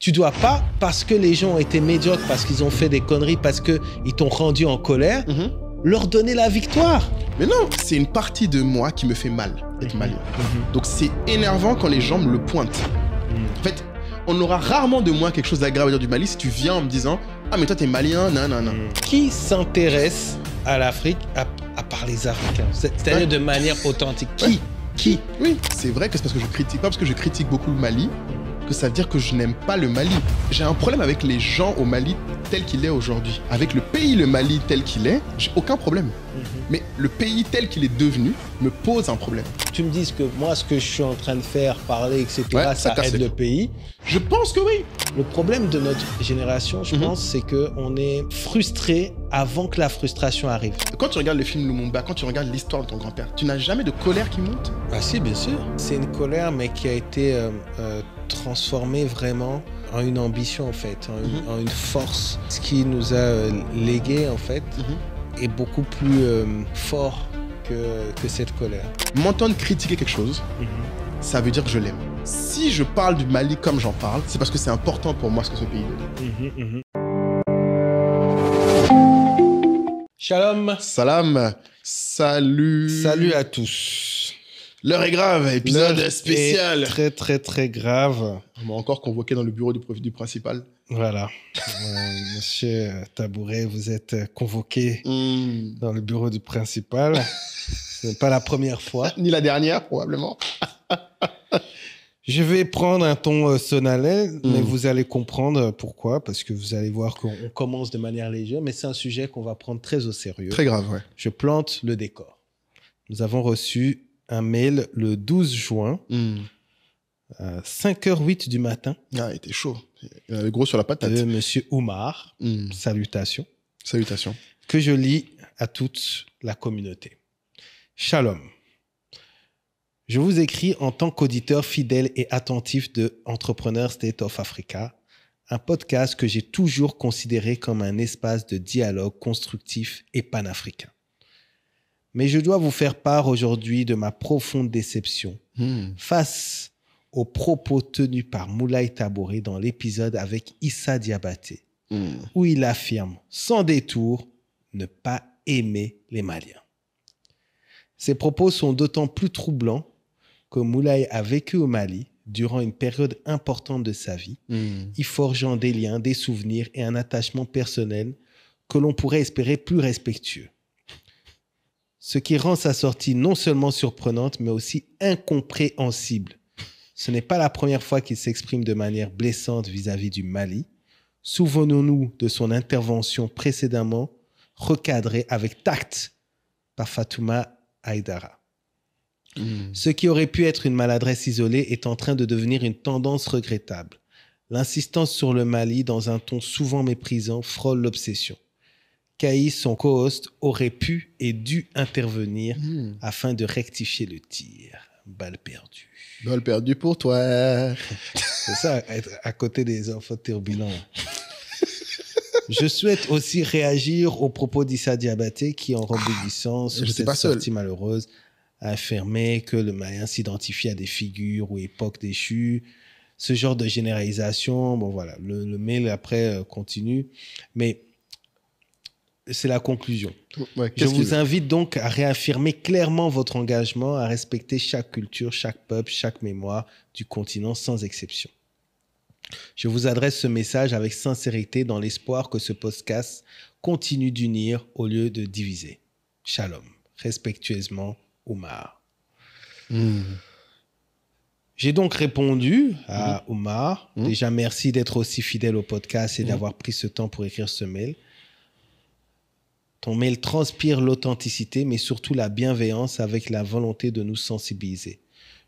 Tu dois pas, parce que les gens ont été médiocres, parce qu'ils ont fait des conneries, parce qu'ils t'ont rendu en colère, leur donner la victoire. Mais non, c'est une partie de moi qui me fait mal d'être malien. Donc c'est énervant quand les gens me le pointent. En fait, on aura rarement de moi quelque chose d'agréable à dire du Mali si tu viens en me disant « Ah mais toi t'es malien, non. » Qui s'intéresse à l'Afrique à part les Africains? C'est-à-dire de manière authentique. Qui? Oui, c'est vrai que c'est parce que je critique, pas parce que je critique beaucoup le Mali, que ça veut dire que je n'aime pas le Mali. J'ai un problème avec les gens au Mali tel qu'il est aujourd'hui. Avec le pays, le Mali tel qu'il est, j'ai aucun problème. Mais le pays tel qu'il est devenu me pose un problème. Tu me dis que moi, ce que je suis en train de faire, parler, etc., ça aide le pays. Je pense que oui. Le problème de notre génération, je pense, c'est qu'on est frustré avant que la frustration arrive. Quand tu regardes le film Lumumba, quand tu regardes l'histoire de ton grand-père, tu n'as jamais de colère qui monte? Ah si, bien sûr. C'est une colère, mais qui a été transformée vraiment en une ambition, en fait, en une force. Ce qui nous a légué, en fait, est beaucoup plus fort que cette colère. M'entendre critiquer quelque chose, ça veut dire que je l'aime. Si je parle du Mali comme j'en parle, c'est parce que c'est important pour moi ce que ce pays est. Shalom. Salam. Salut. Salut à tous. L'heure est grave, épisode spécial. Très, très, très grave. On m'a encore convoqué dans le bureau du principal. Voilà. Monsieur Tabouret, vous êtes convoqué dans le bureau du principal. Ce n'est pas la première fois. Ni la dernière, probablement. Je vais prendre un ton solennel, mais vous allez comprendre pourquoi, parce que vous allez voir qu'on commence de manière légère, mais c'est un sujet qu'on va prendre très au sérieux. Très grave, ouais. Je plante le décor. Nous avons reçu un mail le 12 juin, à 5h08 du matin. Ah, il était chaud. Il avait gros sur la patate. De monsieur Oumar. Salutations. Salutations. Que je lis à toute la communauté. Shalom. Je vous écris en tant qu'auditeur fidèle et attentif de Entrepreneur State of Africa, un podcast que j'ai toujours considéré comme un espace de dialogue constructif et panafricain. Mais je dois vous faire part aujourd'hui de ma profonde déception face aux propos tenus par Moulay Tabouret dans l'épisode avec Issa Diabaté, où il affirme sans détour ne pas aimer les Maliens. Ces propos sont d'autant plus troublants que Moulay a vécu au Mali durant une période importante de sa vie, y forgeant des liens, des souvenirs et un attachement personnel que l'on pourrait espérer plus respectueux. Ce qui rend sa sortie non seulement surprenante, mais aussi incompréhensible. Ce n'est pas la première fois qu'il s'exprime de manière blessante vis-à-vis du Mali. Souvenons-nous de son intervention précédemment recadrée avec tact par Fatouma Haïdara. Ce qui aurait pu être une maladresse isolée est en train de devenir une tendance regrettable. L'insistance sur le Mali dans un ton souvent méprisant frôle l'obsession. Kaïs, son co-host, aurait pu et dû intervenir afin de rectifier le tir. Balle perdue. Balle perdue pour toi. C'est ça, être à côté des enfants turbulents. Je souhaite aussi réagir aux propos d'Issa Diabaté qui, en rebondissant sur cette sortie malheureuse, a affirmé que le Malien s'identifie à des figures ou époques déchues. Ce genre de généralisation, bon voilà, le mail après continue, mais c'est la conclusion. Ouais, je vous invite donc à réaffirmer clairement votre engagement à respecter chaque culture, chaque peuple, chaque mémoire du continent sans exception. Je vous adresse ce message avec sincérité dans l'espoir que ce podcast continue d'unir au lieu de diviser. Shalom. Respectueusement, Oumar. J'ai donc répondu à Oumar. Déjà, merci d'être aussi fidèle au podcast et d'avoir pris ce temps pour écrire ce mail. Ton mail transpire l'authenticité, mais surtout la bienveillance avec la volonté de nous sensibiliser.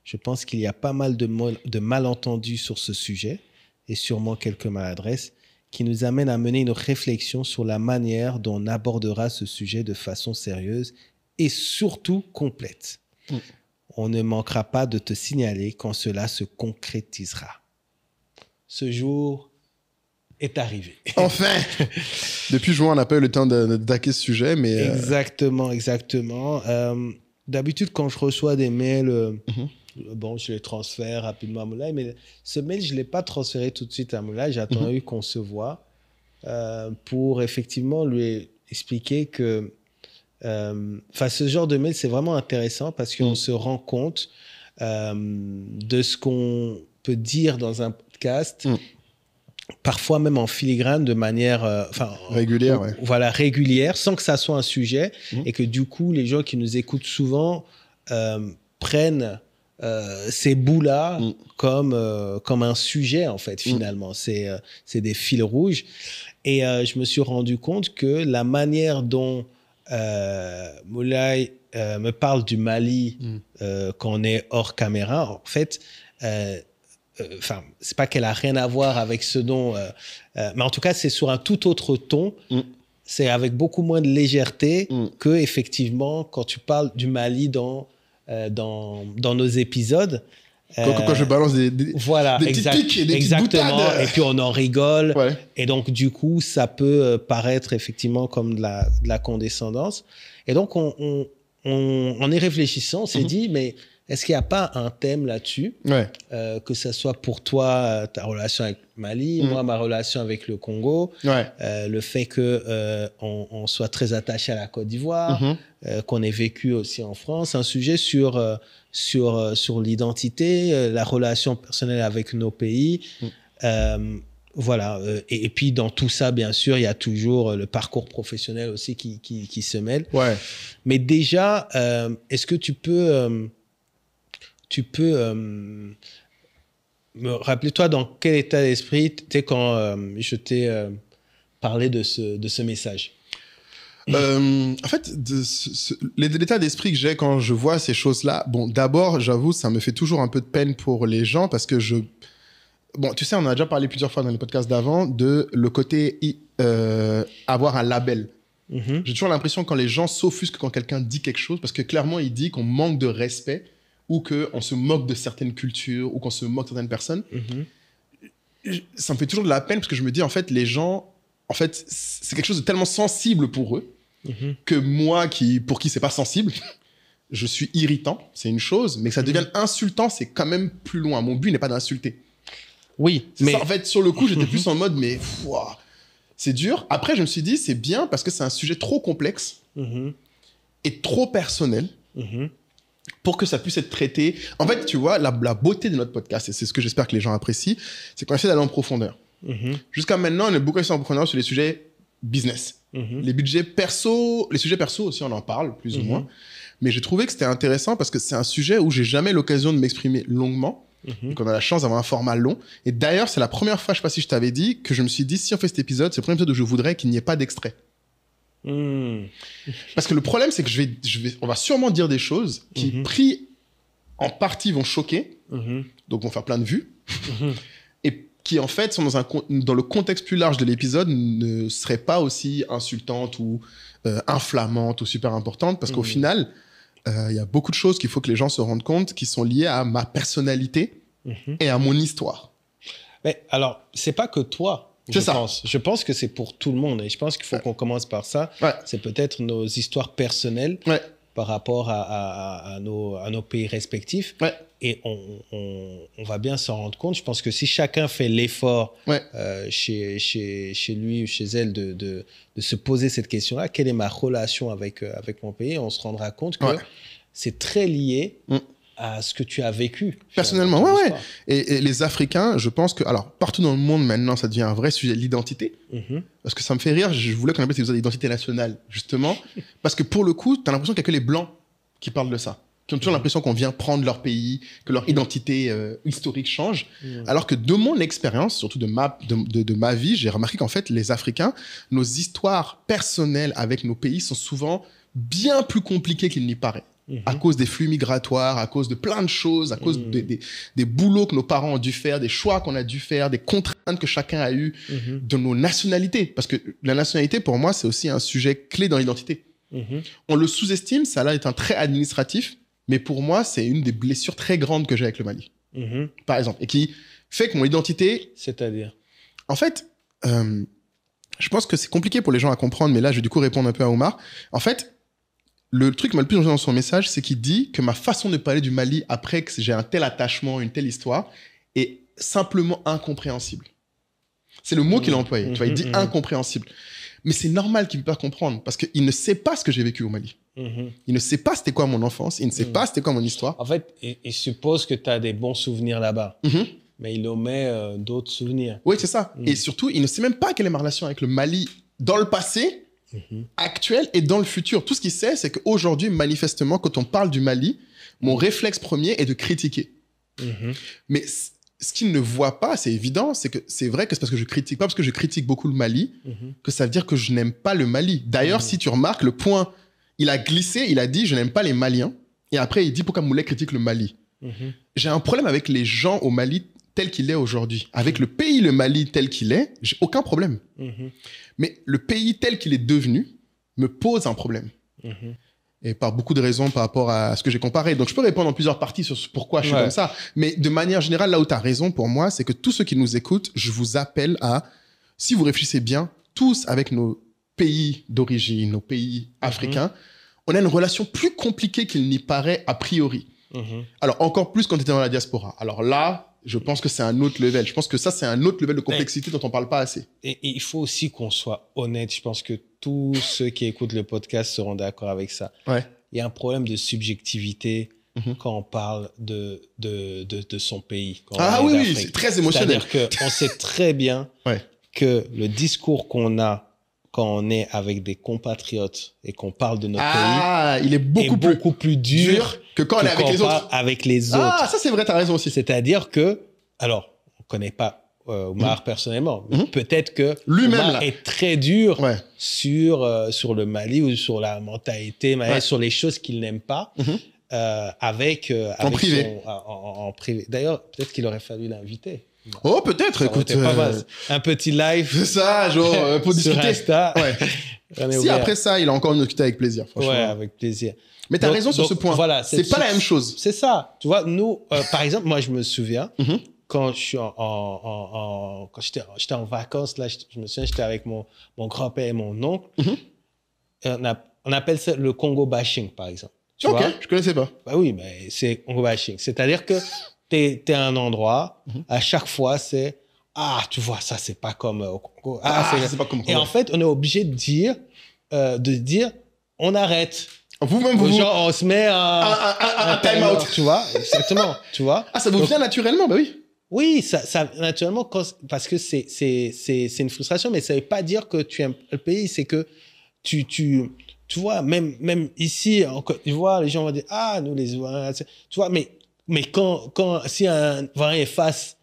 Je pense qu'il y a pas mal de malentendus sur ce sujet et sûrement quelques maladresses qui nous amènent à mener une réflexion sur la manière dont on abordera ce sujet de façon sérieuse et surtout complète. On ne manquera pas de te signaler quand cela se concrétisera. Ce jour est arrivé. Enfin. Depuis juin, on n'a pas eu le temps d'attaquer ce sujet, mais... Exactement. D'habitude, quand je reçois des mails Bon, je le transfère rapidement à Moulay, mais ce mail, je ne l'ai pas transféré tout de suite à Moulay. J'ai attendu qu'on se voit pour effectivement lui expliquer que ce genre de mail, c'est vraiment intéressant parce qu'on se rend compte de ce qu'on peut dire dans un podcast, parfois même en filigrane, de manière régulière, voilà, régulière, sans que ça soit un sujet, et que du coup, les gens qui nous écoutent souvent prennent ces bouts-là comme un sujet, en fait, finalement. C'est des fils rouges. Et je me suis rendu compte que la manière dont Moulay me parle du Mali quand on est hors caméra, en fait, c'est pas qu'elle a rien à voir avec ce dont... mais en tout cas, c'est sur un tout autre ton. C'est avec beaucoup moins de légèreté que, effectivement, quand tu parles du Mali dans nos épisodes. Quand je balance des petits pics et des petites boutades. Et puis on en rigole. Ouais. Et donc, du coup, ça peut paraître effectivement comme de la condescendance. Et donc, en y réfléchissant, on s'est dit, mais est-ce qu'il n'y a pas un thème là-dessus, que ce soit pour toi, ta relation avec Mali, moi, ma relation avec le Congo, le fait qu'on soit très attaché à la Côte d'Ivoire, qu'on ait vécu aussi en France, un sujet sur l'identité, la relation personnelle avec nos pays. Voilà. Et puis, dans tout ça, bien sûr, il y a toujours le parcours professionnel aussi qui se mêle. Ouais. Mais déjà, est-ce que tu peux me rappeler, toi, dans quel état d'esprit tu es quand je t'ai parlé de ce message? En fait, l'état d'esprit que j'ai quand je vois ces choses-là, bon, d'abord, j'avoue, ça me fait toujours un peu de peine pour les gens parce que bon, tu sais, on a déjà parlé plusieurs fois dans les podcasts d'avant de le côté avoir un label. J'ai toujours l'impression quand les gens s'offusquent quand quelqu'un dit quelque chose, parce que clairement, il dit qu'on manque de respect ou qu'on se moque de certaines cultures ou qu'on se moque de certaines personnes. Ça me fait toujours de la peine parce que je me dis, en fait, les gens, en fait, c'est quelque chose de tellement sensible pour eux que moi, pour qui c'est pas sensible, je suis irritant, c'est une chose, mais que ça devienne insultant, c'est quand même plus loin. Mon but n'est pas d'insulter. Oui, mais ça, en fait, sur le coup, j'étais plus en mode, mais c'est dur. Après, je me suis dit, c'est bien parce que c'est un sujet trop complexe et trop personnel pour que ça puisse être traité. En fait, tu vois, la beauté de notre podcast, et c'est ce que j'espère que les gens apprécient, c'est qu'on essaie d'aller en profondeur. Jusqu'à maintenant, on est beaucoup en profondeur sur les sujets business. Les sujets perso aussi, on en parle, plus ou moins. Mais j'ai trouvé que c'était intéressant parce que c'est un sujet où j'ai jamais l'occasion de m'exprimer longuement. Donc on a la chance d'avoir un format long. Et d'ailleurs, c'est la première fois, je sais pas si je t'avais dit, que je me suis dit, si on fait cet épisode, c'est le premier épisode où je voudrais qu'il n'y ait pas d'extrait. Parce que le problème, c'est que on va sûrement dire des choses qui, pris en partie, vont choquer, donc vont faire plein de vues, et qui, en fait, sont dans le contexte plus large de l'épisode, ne seraient pas aussi insultantes ou inflammantes ou super importantes, parce qu'au final, il y a beaucoup de choses qu'il faut que les gens se rendent compte qui sont liées à ma personnalité et à mon histoire. Mais alors, c'est pas que toi. Je pense que c'est pour tout le monde et je pense qu'il faut qu'on commence par ça. C'est peut-être nos histoires personnelles par rapport à nos pays respectifs. Et on va bien s'en rendre compte. Je pense que si chacun fait l'effort chez lui ou chez elle de se poser cette question-là, quelle est ma relation avec mon pays, on se rendra compte que c'est très lié à ce que tu as vécu. Personnellement, Et les Africains, je pense que... Alors, partout dans le monde, maintenant, ça devient un vrai sujet de l'identité. Parce que ça me fait rire. Je voulais qu'on appelle ces épisodes d'identité nationale, justement. Parce que pour le coup, tu as l'impression qu'il n'y a que les Blancs qui parlent de ça. Qui ont toujours l'impression qu'on vient prendre leur pays, que leur identité historique change. Alors que de mon expérience, surtout de ma vie, j'ai remarqué qu'en fait, les Africains, nos histoires personnelles avec nos pays sont souvent bien plus compliquées qu'il n'y paraît. À cause des flux migratoires, à cause de plein de choses, à cause des boulots que nos parents ont dû faire, des choix qu'on a dû faire, des contraintes que chacun a eues, de nos nationalités. Parce que la nationalité, pour moi, c'est aussi un sujet clé dans l'identité. On le sous-estime, ça là est un trait administratif, mais pour moi, c'est une des blessures très grandes que j'ai avec le Mali, par exemple, et qui fait que mon identité... C'est-à-dire? En fait, je pense que c'est compliqué pour les gens à comprendre, mais là, je vais du coup répondre un peu à Omar. En fait, le truc qui m'a le plus gêné dans son message, c'est qu'il dit que ma façon de parler du Mali après que j'ai un tel attachement, une telle histoire, est simplement incompréhensible. C'est le mot qu'il a employé. Tu vois, il dit incompréhensible. Mais c'est normal qu'il ne peut pas comprendre parce qu'il ne sait pas ce que j'ai vécu au Mali. Il ne sait pas c'était quoi mon enfance, il ne sait pas c'était quoi mon histoire. En fait, il suppose que tu as des bons souvenirs là-bas, mais il omet d'autres souvenirs. Oui, c'est ça. Et surtout, il ne sait même pas quelle est ma relation avec le Mali dans le passé, actuel et dans le futur. Tout ce qu'il sait, c'est qu'aujourd'hui, manifestement, quand on parle du Mali, mon réflexe premier est de critiquer. Mais ce qu'il ne voit pas, c'est évident, c'est que c'est vrai que c'est parce que je critique, pas parce que je critique beaucoup le Mali, que ça veut dire que je n'aime pas le Mali. D'ailleurs, si tu remarques, le point, il a glissé, il a dit « je n'aime pas les Maliens ». Et après, il dit « pourquoi Moulay critique le Mali ». J'ai un problème avec les gens au Mali tel qu'il est aujourd'hui. Avec le pays, le Mali tel qu'il est, j'ai aucun problème. Mais le pays tel qu'il est devenu me pose un problème. Et par beaucoup de raisons par rapport à ce que j'ai comparé. Donc, je peux répondre en plusieurs parties sur pourquoi je suis comme ça. Mais de manière générale, là où tu as raison pour moi, c'est que tous ceux qui nous écoutent, je vous appelle à, si vous réfléchissez bien, tous avec nos pays d'origine, nos pays africains, on a une relation plus compliquée qu'il n'y paraît a priori. Alors, encore plus quand tu étais dans la diaspora. Alors là, je pense que c'est un autre level. Je pense que ça, c'est un autre level de complexité dont on ne parle pas assez. Et il faut aussi qu'on soit honnête. Je pense que tous ceux qui écoutent le podcast seront d'accord avec ça. Il y a un problème de subjectivité quand on parle de son pays. Oui, c'est très émotionnel. C'est-à-dire qu'on sait très bien que le discours qu'on a quand on est avec des compatriotes et qu'on parle de notre pays, il est beaucoup plus dur que quand on est avec les autres. Avec les autres. Ça c'est vrai, t'as raison aussi. C'est-à-dire que, alors, on connaît pas Oumar personnellement, mais peut-être que Oumar est très dur sur le Mali ou sur la mentalité, sur les choses qu'il n'aime pas, en privé. En privé. D'ailleurs, peut-être qu'il aurait fallu l'inviter. Oh, peut-être, écoute. Un petit live. C'est ça, genre, pour discuter. Sur Insta. Si après ça, il a encore discuté avec plaisir, franchement. Ouais, avec plaisir. Mais t'as raison sur ce point. Voilà, c'est pas la même chose. C'est ça. Tu vois, nous, par exemple, moi, je me souviens, quand je suis quand j'étais en vacances, là, je me souviens, j'étais avec mon grand-père et mon oncle. On appelle ça le Congo bashing, par exemple. Tu vois? Je connaissais pas. Bah oui, mais c'est Congo bashing. C'est-à-dire que t'es à un endroit, à chaque fois, c'est « Ah, tu vois, ça, c'est pas comme au Congo. C'est pas comme Et en fait, on est obligé de dire, on arrête. Vous-même, genre, on se met un time-out. Tu vois, exactement. Tu vois. Ça vous vient naturellement, bah oui. Oui, ça naturellement, parce que c'est une frustration, mais ça veut pas dire que tu aimes le pays, c'est que tu vois, même ici, en Côte d'Ivoire, les gens vont dire « Ah, nous, les Ivoiriens, tu vois, mais si un Ivoirien est face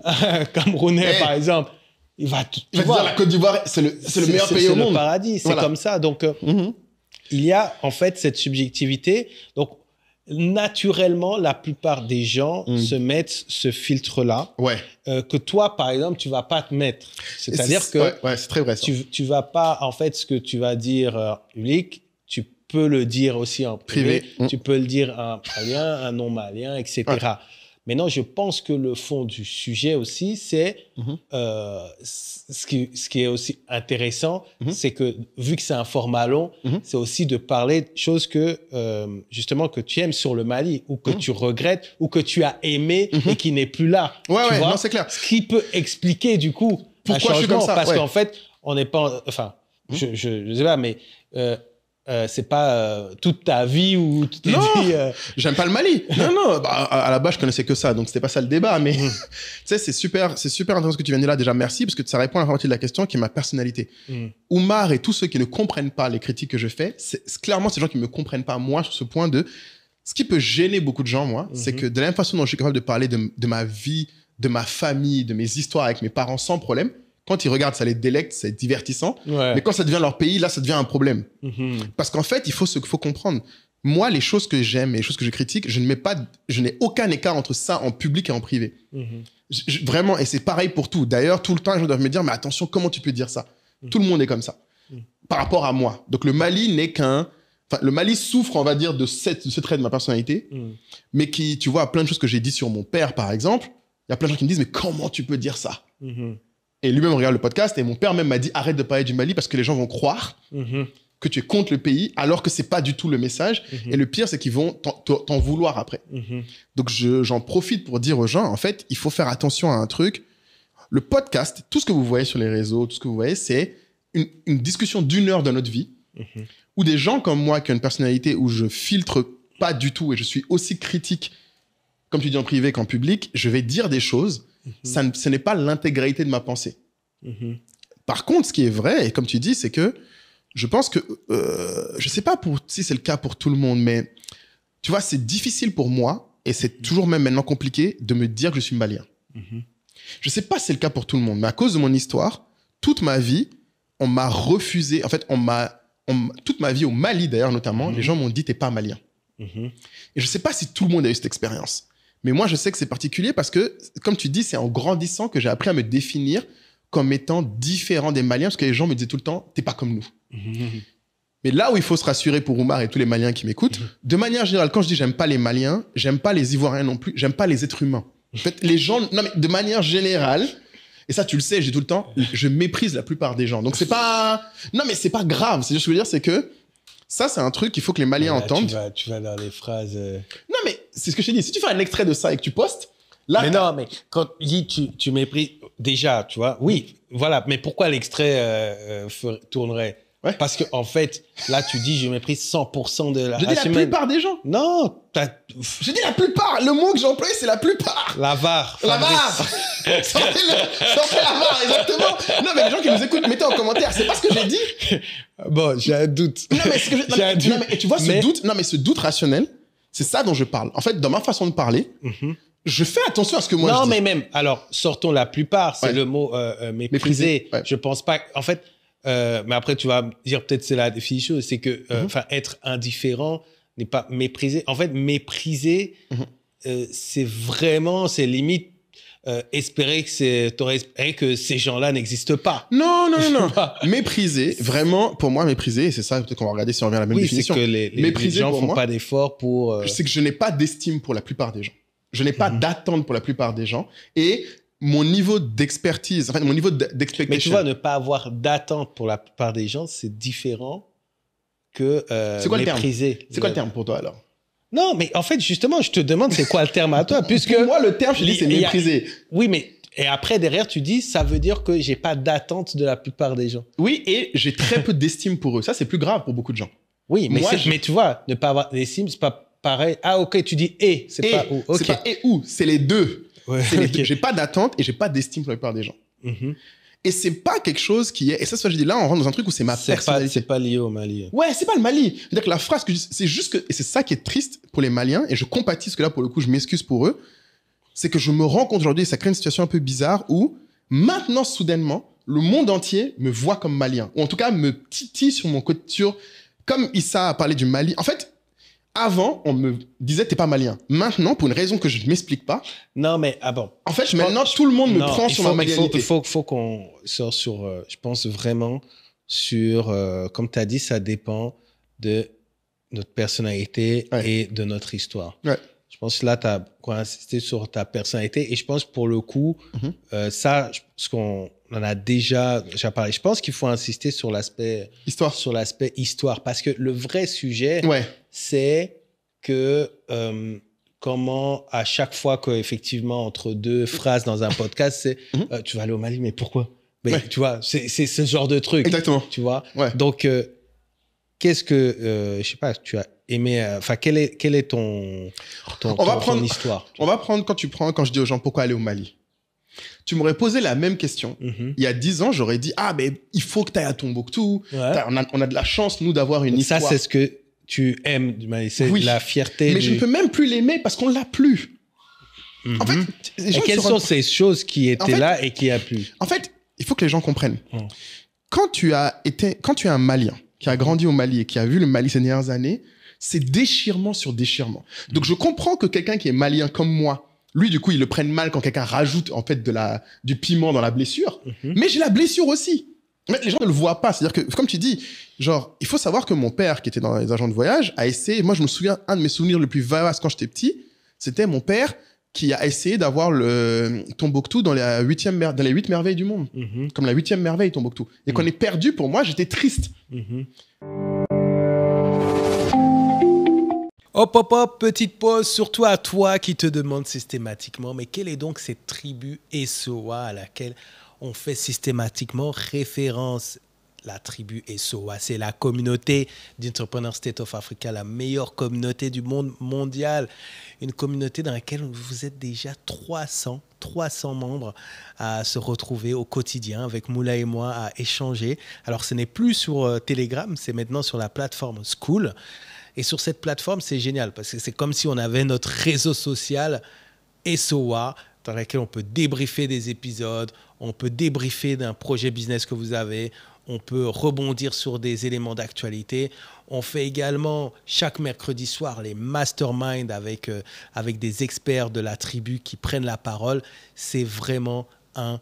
à un Camerounais, par exemple, il va dire la Côte d'Ivoire, c'est le meilleur pays au monde. C'est le paradis, c'est comme ça. Donc, il y a en fait cette subjectivité. Donc, naturellement, la plupart des gens se mettent ce filtre-là que toi, par exemple, tu vas pas te mettre. C'est-à-dire que c'est très vrai, ça. Tu vas pas, en fait, ce que tu vas dire public, tu peux le dire aussi en privé. Tu peux le dire à un malien, un non-malien, etc. Maintenant, je pense que le fond du sujet aussi, c'est ce qui est aussi intéressant, c'est que vu que c'est un format long, c'est aussi de parler de choses que, justement, que tu aimes sur le Mali ou que tu regrettes ou que tu as aimé et qui n'est plus là. Tu vois? Non, c'est clair. Ce qui peut expliquer, du coup, pourquoi je suis comme ça. Parce qu'en fait, on n'est pas... Enfin, je sais pas, mais... c'est pas toute ta vie ou toute ta vie. J'aime pas le Mali. Non. À la base, je connaissais que ça, donc c'était pas ça le débat. Mais tu sais, c'est super intéressant ce que tu viens de dire là. Déjà, merci parce que ça répond à la partie de la question qui est ma personnalité. Oumar et tous ceux qui ne comprennent pas les critiques que je fais, c'est clairement ces gens qui me comprennent pas moi sur ce point de ce qui peut gêner beaucoup de gens, moi, c'est que de la même façon dont je suis capable de parler de ma vie, de ma famille, de mes histoires avec mes parents sans problème. Quand ils regardent, ça les délecte, c'est divertissant. Mais quand ça devient leur pays, là, ça devient un problème. Parce qu'en fait, il faut comprendre. Moi, les choses que j'aime et les choses que je critique, je n'ai aucun écart entre ça en public et en privé. Vraiment, et c'est pareil pour tout. D'ailleurs, tout le temps, les gens doivent me dire, mais attention, comment tu peux dire ça? Tout le monde est comme ça. Par rapport à moi. Donc, le Mali n'est le Mali souffre, on va dire, de ce trait de ma personnalité, mais qui, tu vois, plein de choses que j'ai dit sur mon père, par exemple, il y a plein de gens qui me disent, mais comment tu peux dire ça? Et lui-même regarde le podcast et mon père même m'a dit arrête de parler du Mali parce que les gens vont croire que tu es contre le pays, alors que c'est pas du tout le message. Et le pire, c'est qu'ils vont t'en vouloir après. Donc, j'en profite pour dire aux gens, en fait, il faut faire attention à un truc. Le podcast, tout ce que vous voyez sur les réseaux, tout ce que vous voyez, c'est une discussion d'1 heure de notre vie, où des gens comme moi, qui ont une personnalité où je filtre pas du tout et je suis aussi critique, comme tu dis en privé qu'en public, je vais dire des choses. Ce n'est pas l'intégralité de ma pensée. Par contre, ce qui est vrai, et comme tu dis, c'est que je pense que, je sais pas si c'est le cas pour tout le monde, mais tu vois, c'est difficile pour moi, et c'est toujours même maintenant compliqué, de me dire que je suis malien. Je sais pas si c'est le cas pour tout le monde, mais à cause de mon histoire, toute ma vie, on m'a refusé, en fait, toute ma vie au Mali d'ailleurs notamment, les gens m'ont dit t'es pas malien. Et je sais pas si tout le monde a eu cette expérience. Mais moi, je sais que c'est particulier parce que, comme tu dis, c'est en grandissant que j'ai appris à me définir comme étant différent des Maliens, parce que les gens me disaient tout le temps, t'es pas comme nous. Mais là où il faut se rassurer pour Oumar et tous les Maliens qui m'écoutent, de manière générale, quand je dis j'aime pas les Maliens, j'aime pas les Ivoiriens non plus, j'aime pas les êtres humains. En fait, les gens, non mais de manière générale, et ça tu le sais, j'ai tout le temps, je méprise la plupart des gens. Donc c'est pas, non mais c'est pas grave. C'est juste ce que je veux dire, c'est que ça c'est un truc qu'il faut que les Maliens entendent. Tu vas dans les phrases. Non mais c'est ce que je t'ai dit. Si tu fais un extrait de ça et que tu postes, là. Mais non, mais quand tu méprises déjà, tu vois. Oui, voilà. Mais pourquoi l'extrait tournerait? Ouais. Parce que en fait, là, tu dis, je méprise 100% de la Je dis race la humaine. plupart des gens. Non, Je dis la plupart. Le mot que j'ai employé, c'est la plupart. la VAR. La VAR. Sortez la VAR, exactement. Non, mais les gens qui nous écoutent, mettez en commentaire. C'est pas ce que j'ai dit. Bon, j'ai un doute. Non, mais, non, mais tu vois, ce doute rationnel, c'est ça dont je parle. En fait, dans ma façon de parler, je fais attention à ce que moi je dis. Non, mais même, alors, sortons la plupart, c'est le mot mépriser. Ouais. Je pense pas, en fait, mais après, tu vas me dire, peut-être c'est la définition, c'est que, être indifférent n'est pas mépriser. En fait, mépriser, c'est limite t'aurais espéré que ces gens-là n'existent pas. Non. Mépriser, vraiment, pour moi, mépriser, et c'est ça, peut-être qu'on va regarder si on revient à la même définition. C'est que les gens font pas d'efforts pour... C'est que je n'ai pas d'estime pour la plupart des gens. Je n'ai pas d'attente pour la plupart des gens. Et mon niveau d'expertise, mon niveau d'expectation... Mais tu vois, ne pas avoir d'attente pour la plupart des gens, c'est différent que mépriser. C'est quoi le terme pour toi, alors? Non, mais en fait, justement, je te demande c'est quoi le terme à toi, puisque... Pour moi, le terme, je dis, c'est mépriser. Oui, mais... Et après, derrière, tu dis, ça veut dire que j'ai pas d'attente de la plupart des gens. Oui, et j'ai très peu d'estime pour eux. Ça, c'est plus grave pour beaucoup de gens. Oui, mais, mais tu vois, ne pas avoir d'estime, c'est pas pareil. Ah, ok, tu dis « et », c'est pas « ou ». Okay. C'est pas « et ou », c'est les deux. Ouais, c'est les deux. J'ai pas d'attente et j'ai pas d'estime pour la plupart des gens. Et c'est pas quelque chose qui est... Et ça, je dis, là, on rentre dans un truc où c'est ma personnalité. C'est pas lié au Mali. Ouais, c'est pas le Mali. C'est-à-dire que la phrase que c'est juste que... Et c'est ça qui est triste pour les Maliens, et je compatis, parce que là, pour le coup, je m'excuse pour eux, c'est que je me rends compte aujourd'hui, et ça crée une situation un peu bizarre, où maintenant, soudainement, le monde entier me voit comme Malien. Ou en tout cas, me titille sur mon côté... Comme Issa a parlé du Mali. En fait... Avant, on me disait t'es pas malien. Maintenant, pour une raison que je ne m'explique pas. Non, mais bon. En fait, maintenant, tout le monde me prend sur ma malianité. Il faut qu'on sorte sur. Je pense vraiment sur. Comme tu as dit, ça dépend de notre personnalité et de notre histoire. Ouais. Je pense que là, tu as insisté sur ta personnalité. Et je pense pour le coup, ça, ce qu'on en a déjà parlé. Je pense qu'il faut insister sur l'aspect histoire. Sur l'aspect histoire. Parce que le vrai sujet, c'est que comment, à chaque fois qu'effectivement, entre deux phrases dans un podcast, c'est tu vas aller au Mali, mais pourquoi? Mais tu vois, c'est ce genre de truc. Exactement. Tu vois? Donc, qu'est-ce que, je sais pas, tu as aimé, enfin, quelle est ton histoire? On va prendre quand je dis aux gens pourquoi aller au Mali. Tu m'aurais posé la même question. Il y a 10 ans, j'aurais dit, ah, mais il faut que tu ailles à Tombouctou. On a de la chance, nous, d'avoir une histoire. Ça, c'est ce que tu aimes, c'est la fierté. Mais je ne peux même plus l'aimer parce qu'on l'a plus. En fait, et quelles sont ces choses qui étaient là et qui a plus? En fait, il faut que les gens comprennent. Quand tu es un Malien qui a grandi au Mali et qui a vu le Mali ces dernières années, c'est déchirement sur déchirement. Donc, je comprends que quelqu'un qui est malien comme moi, lui, du coup, il le prenne mal quand quelqu'un rajoute en fait du piment dans la blessure. Mais j'ai la blessure aussi. Mais les gens ne le voient pas. C'est-à-dire que, comme tu dis, genre, il faut savoir que mon père, qui était dans les agents de voyage, a essayé. Moi, je me souviens, un de mes souvenirs le plus vaste quand j'étais petit, c'était mon père qui a essayé d'avoir le Tombouctou dans les 8 merveilles du monde. Comme la 8e merveille, Tombouctou. Et qu'on est perdu, pour moi, j'étais triste. Hop, hop, hop, petite pause, surtout à toi qui te demande systématiquement, mais quelle est donc cette tribu SOA à laquelle on fait systématiquement référence? La tribu SOA, c'est la communauté d'Entrepreneur State of Africa, la meilleure communauté du monde mondial. Une communauté dans laquelle vous êtes déjà 300 membres à se retrouver au quotidien avec Moula et moi à échanger. Alors, ce n'est plus sur Telegram, c'est maintenant sur la plateforme Skool. Et sur cette plateforme, c'est génial parce que c'est comme si on avait notre réseau social SOA dans lequel on peut débriefer des épisodes, on peut débriefer d'un projet business que vous avez, on peut rebondir sur des éléments d'actualité. On fait également chaque mercredi soir les masterminds avec des experts de la tribu qui prennent la parole. C'est vraiment un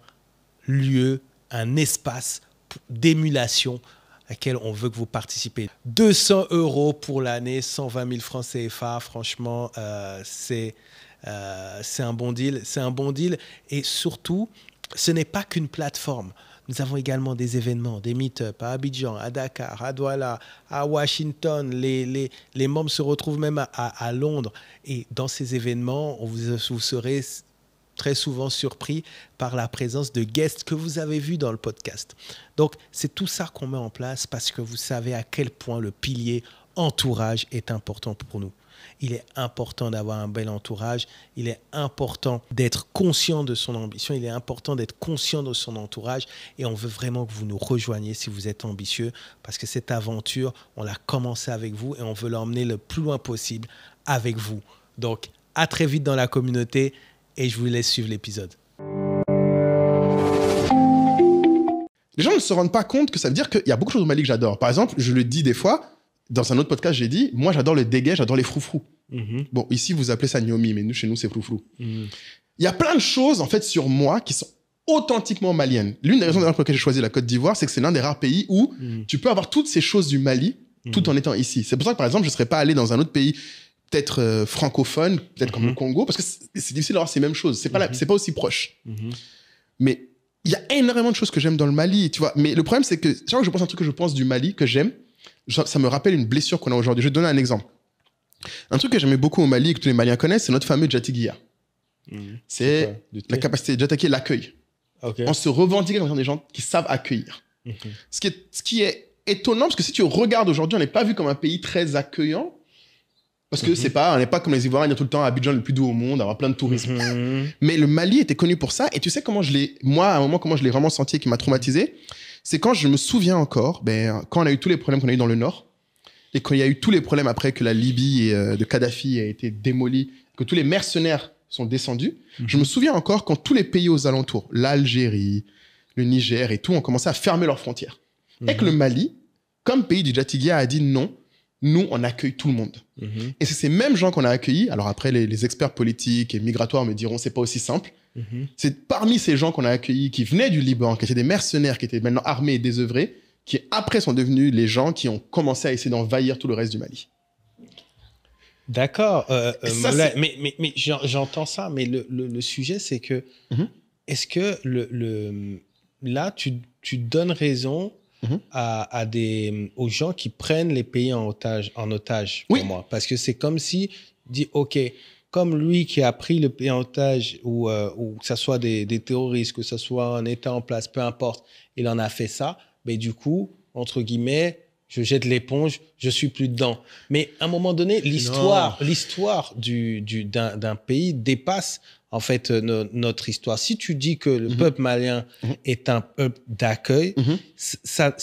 lieu, un espace d'émulation à laquelle on veut que vous participez. 200 € pour l'année, 120 000 francs CFA. Franchement, c'est un bon deal. C'est un bon deal. Et surtout, ce n'est pas qu'une plateforme. Nous avons également des événements, des meet-up à Abidjan, à Dakar, à Douala, à Washington. Les membres se retrouvent même à Londres. Et dans ces événements, vous serez très souvent surpris par la présence de guests que vous avez vus dans le podcast. Donc, c'est tout ça qu'on met en place parce que vous savez à quel point le pilier entourage est important pour nous. Il est important d'avoir un bel entourage. Il est important d'être conscient de son ambition. Il est important d'être conscient de son entourage. Et on veut vraiment que vous nous rejoigniez si vous êtes ambitieux parce que cette aventure, on l'a commencé avec vous et on veut l'emmener le plus loin possible avec vous. Donc, à très vite dans la communauté et je vous laisse suivre l'épisode. Les gens ne se rendent pas compte que ça veut dire qu'il y a beaucoup de choses au Mali que j'adore. Par exemple, je le dis des fois, dans un autre podcast, j'ai dit, moi, j'adore le déguet, j'adore les froufrous. Bon, ici, vous appelez ça gnomi, mais nous, chez nous, c'est froufrou. Il y a plein de choses, en fait, sur moi qui sont authentiquement maliennes. L'une des raisons pour lesquelles j'ai choisi la Côte d'Ivoire, c'est que c'est l'un des rares pays où tu peux avoir toutes ces choses du Mali tout en étant ici. C'est pour ça que, par exemple, je ne serais pas allé dans un autre pays peut-être francophone, peut-être comme le Congo, parce que c'est difficile d'avoir ces mêmes choses. C'est pas aussi proche. Mais il y a énormément de choses que j'aime dans le Mali, tu vois. Mais le problème, c'est que chaque fois que je pense à un truc que je pense du Mali, que j'aime, ça me rappelle une blessure qu'on a aujourd'hui. Je vais te donner un exemple. Un truc que j'aimais beaucoup au Mali, que tous les Maliens connaissent, c'est notre fameux Djatiguia. C'est la capacité d'attaquer l'accueil. Okay. On se revendique comme des gens qui savent accueillir. Ce qui est étonnant, parce que si tu regardes aujourd'hui, on n'est pas vu comme un pays très accueillant, parce que on n'est pas comme les Ivoiriens, il y a tout le temps Abidjan le plus doux au monde, avoir plein de tourisme. Mais le Mali était connu pour ça, et tu sais comment moi, à un moment, comment je l'ai vraiment senti et qui m'a traumatisé, c'est quand je me souviens encore, quand on a eu tous les problèmes qu'on a eu dans le Nord, et quand il y a eu tous les problèmes après que la Libye de Kadhafi a été démolie, que tous les mercenaires sont descendus, je me souviens encore quand tous les pays aux alentours, l'Algérie, le Niger et tout, ont commencé à fermer leurs frontières. Et que le Mali, comme pays du Djatiguia, a dit non, nous, on accueille tout le monde. Et c'est ces mêmes gens qu'on a accueillis. Alors après, les experts politiques et migratoires me diront, c'est pas aussi simple. C'est parmi ces gens qu'on a accueillis, qui venaient du Liban, qui étaient des mercenaires, qui étaient maintenant armés et désœuvrés, qui après sont devenus les gens qui ont commencé à essayer d'envahir tout le reste du Mali. D'accord. Mais j'entends ça, mais le sujet, c'est que est-ce que là, tu donnes raison aux gens qui prennent les pays en otage pour moi. Parce que c'est comme si, dit, OK, comme lui qui a pris le pays en otage, ou que ce soit des terroristes, que ce soit un État en place, peu importe, il en a fait ça, mais du coup, entre guillemets, je jette l'éponge, je suis plus dedans. Mais à un moment donné, l'histoire d'un pays dépasse en fait notre histoire. Si tu dis que le peuple malien est un peuple d'accueil, ça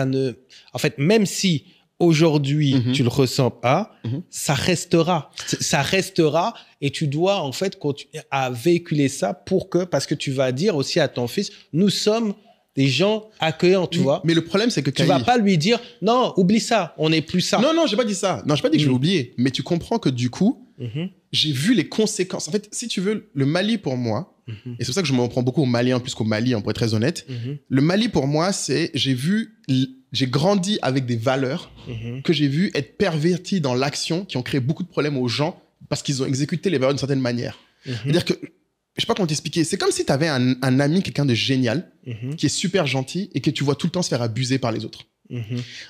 ne... En fait, même si aujourd'hui tu le ressens pas, ça restera. Ça restera et tu dois en fait continuer à véhiculer ça parce que tu vas dire aussi à ton fils, nous sommes des gens accueillants, tu vois. Mais le problème, c'est que tu vas pas lui dire, non, oublie ça, on n'est plus ça. Non, j'ai pas dit ça. Non, j'ai pas dit que je vais oublier. Mais tu comprends que du coup, j'ai vu les conséquences. En fait, si tu veux, le Mali pour moi, et c'est pour ça que je me reprends beaucoup aux Maliens plus qu'au Mali, pour être très honnête. Le Mali pour moi, c'est, j'ai grandi avec des valeurs que j'ai vu être perverties dans l'action, qui ont créé beaucoup de problèmes aux gens parce qu'ils ont exécuté les valeurs d'une certaine manière. C'est-à-dire que je sais pas comment t'expliquer. C'est comme si tu avais un ami, quelqu'un de génial, qui est super gentil et que tu vois tout le temps se faire abuser par les autres.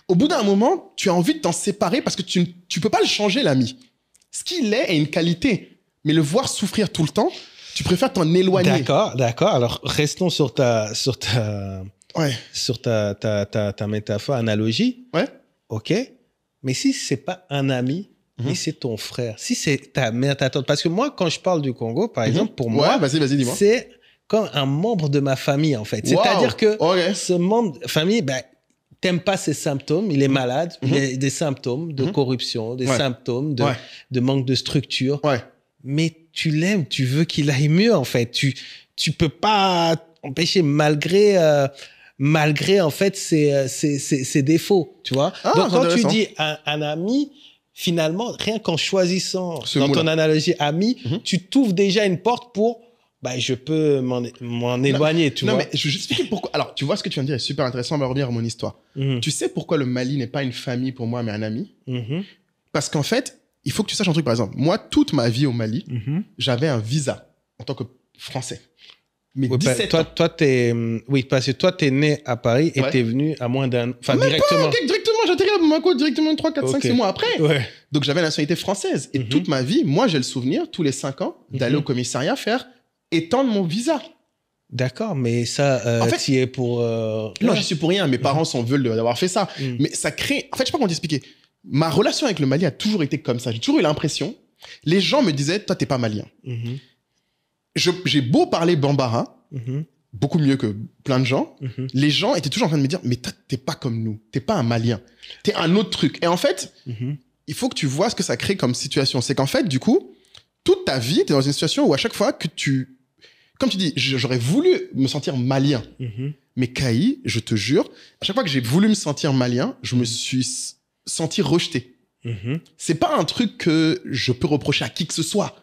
Au bout d'un moment, tu as envie de t'en séparer parce que tu peux pas le changer, l'ami. Ce qu'il est une qualité. Mais le voir souffrir tout le temps, tu préfères t'en éloigner. D'accord. Alors, restons sur ta Ouais. métaphore, analogie. Ouais. OK. Mais si c'est pas un ami, mais c'est ton frère, si c'est ta mère, ta tante. Parce que moi, quand je parle du Congo, par exemple, pour moi, vas-y, dis-moi. c'est comme un membre de ma famille, en fait. C'est-à-dire que ce membre de famille, t'aimes pas ses symptômes, il est malade, il a des symptômes de corruption, des symptômes de manque de structure. Ouais. Mais tu l'aimes, tu veux qu'il aille mieux, en fait. Tu peux pas empêcher malgré en fait ses défauts, tu vois. Donc quand tu dis un ami, finalement, rien qu'en choisissant dans ton analogie ami, tu t'ouvres déjà une porte pour je peux m'en éloigner, tu vois. Non, mais je vais juste expliquer pourquoi. Alors, tu vois, ce que tu viens de dire est super intéressant. On va revenir à mon histoire. Tu sais pourquoi le Mali n'est pas une famille pour moi, mais un ami? Parce qu'en fait, il faut que tu saches un truc, par exemple. Moi, toute ma vie au Mali, j'avais un visa en tant que Français. Mais 17 ans. Oui, parce que toi, t'es né à Paris et t'es venu à moins d'un... Enfin, directement. Directement, j'atterris à Bamako directement 3, 4, 5, 6 mois après. Ouais. Donc, j'avais la nationalité française. Et toute ma vie, moi, j'ai le souvenir, tous les 5 ans, d'aller au commissariat étendre mon visa. D'accord, mais ça, en fait, tu y es pour... Non, je suis pour rien. Mes parents s'en veulent d'avoir fait ça. Mais ça crée... En fait, je sais pas comment t'expliquer. Ma relation avec le Mali a toujours été comme ça. J'ai toujours eu l'impression... Les gens me disaient, toi, t'es pas malien. J'ai beau parler bambara, beaucoup mieux que plein de gens, les gens étaient toujours en train de me dire, mais t'es pas comme nous, t'es pas un Malien, t'es un autre truc. Et en fait, il faut que tu vois ce que ça crée comme situation. C'est qu'en fait, du coup, toute ta vie, t'es dans une situation où à chaque fois que comme tu dis, j'aurais voulu me sentir malien, mais Kaï, je te jure, à chaque fois que j'ai voulu me sentir malien, je me suis senti rejeté. C'est pas un truc que je peux reprocher à qui que ce soit.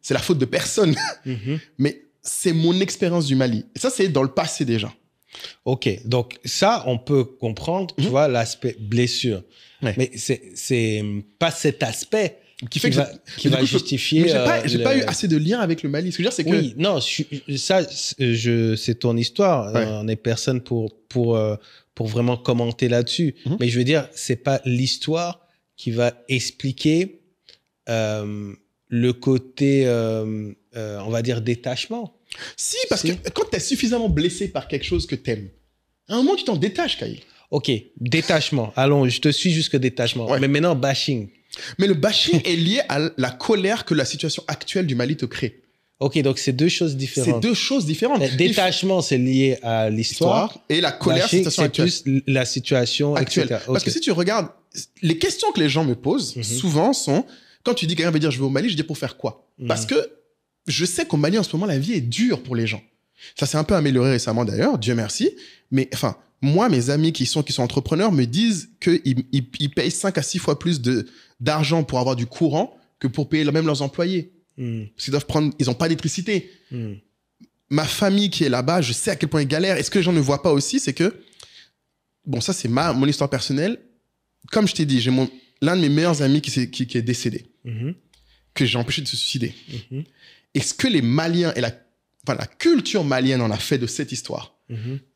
C'est la faute de personne. Mais c'est mon expérience du Mali. Et ça, c'est dans le passé déjà. Ok, donc ça, on peut comprendre, tu vois, l'aspect blessure. Ouais. Mais c'est pas cet aspect qui va justifier... Mais j'ai pas eu assez de lien avec le Mali. Ce que je veux dire, c'est que... Oui, non, c'est ton histoire. Ouais. On n'est personne pour vraiment commenter là-dessus. Mais je veux dire, c'est pas l'histoire qui va expliquer le côté, on va dire, détachement. Si, parce que quand tu es suffisamment blessé par quelque chose que tu aimes, à un moment, tu t'en détaches, Kaï. Ok, détachement. Allons, je te suis jusque détachement. Ouais. Mais maintenant, bashing. Mais le bashing est lié à la colère que la situation actuelle du Mali te crée. Ok, donc c'est deux choses différentes. C'est deux choses différentes. Le détachement, c'est lié à l'histoire. Et la colère, bashing, c'est plus la situation actuelle. Okay. Parce que si tu regardes, les questions que les gens me posent, souvent sont, quand tu dis quelqu'un veut dire je vais au Mali, je dis pour faire quoi? Parce que je sais qu'au Mali, en ce moment, la vie est dure pour les gens. Ça s'est un peu amélioré récemment d'ailleurs, Dieu merci. Mais enfin, moi, mes amis qui sont entrepreneurs me disent qu'ils payent 5 à 6 fois plus d'argent pour avoir du courant que pour payer même leurs employés. Parce qu'ils n'ont pas d'électricité. Ma famille qui est là-bas, je sais à quel point ils galèrent. Et ce que les gens ne voient pas aussi, c'est que, bon, ça c'est mon histoire personnelle. Comme je t'ai dit, j'ai l'un de mes meilleurs amis qui est décédé, que j'ai empêché de se suicider. Et ce que les Maliens et la culture malienne en a fait de cette histoire.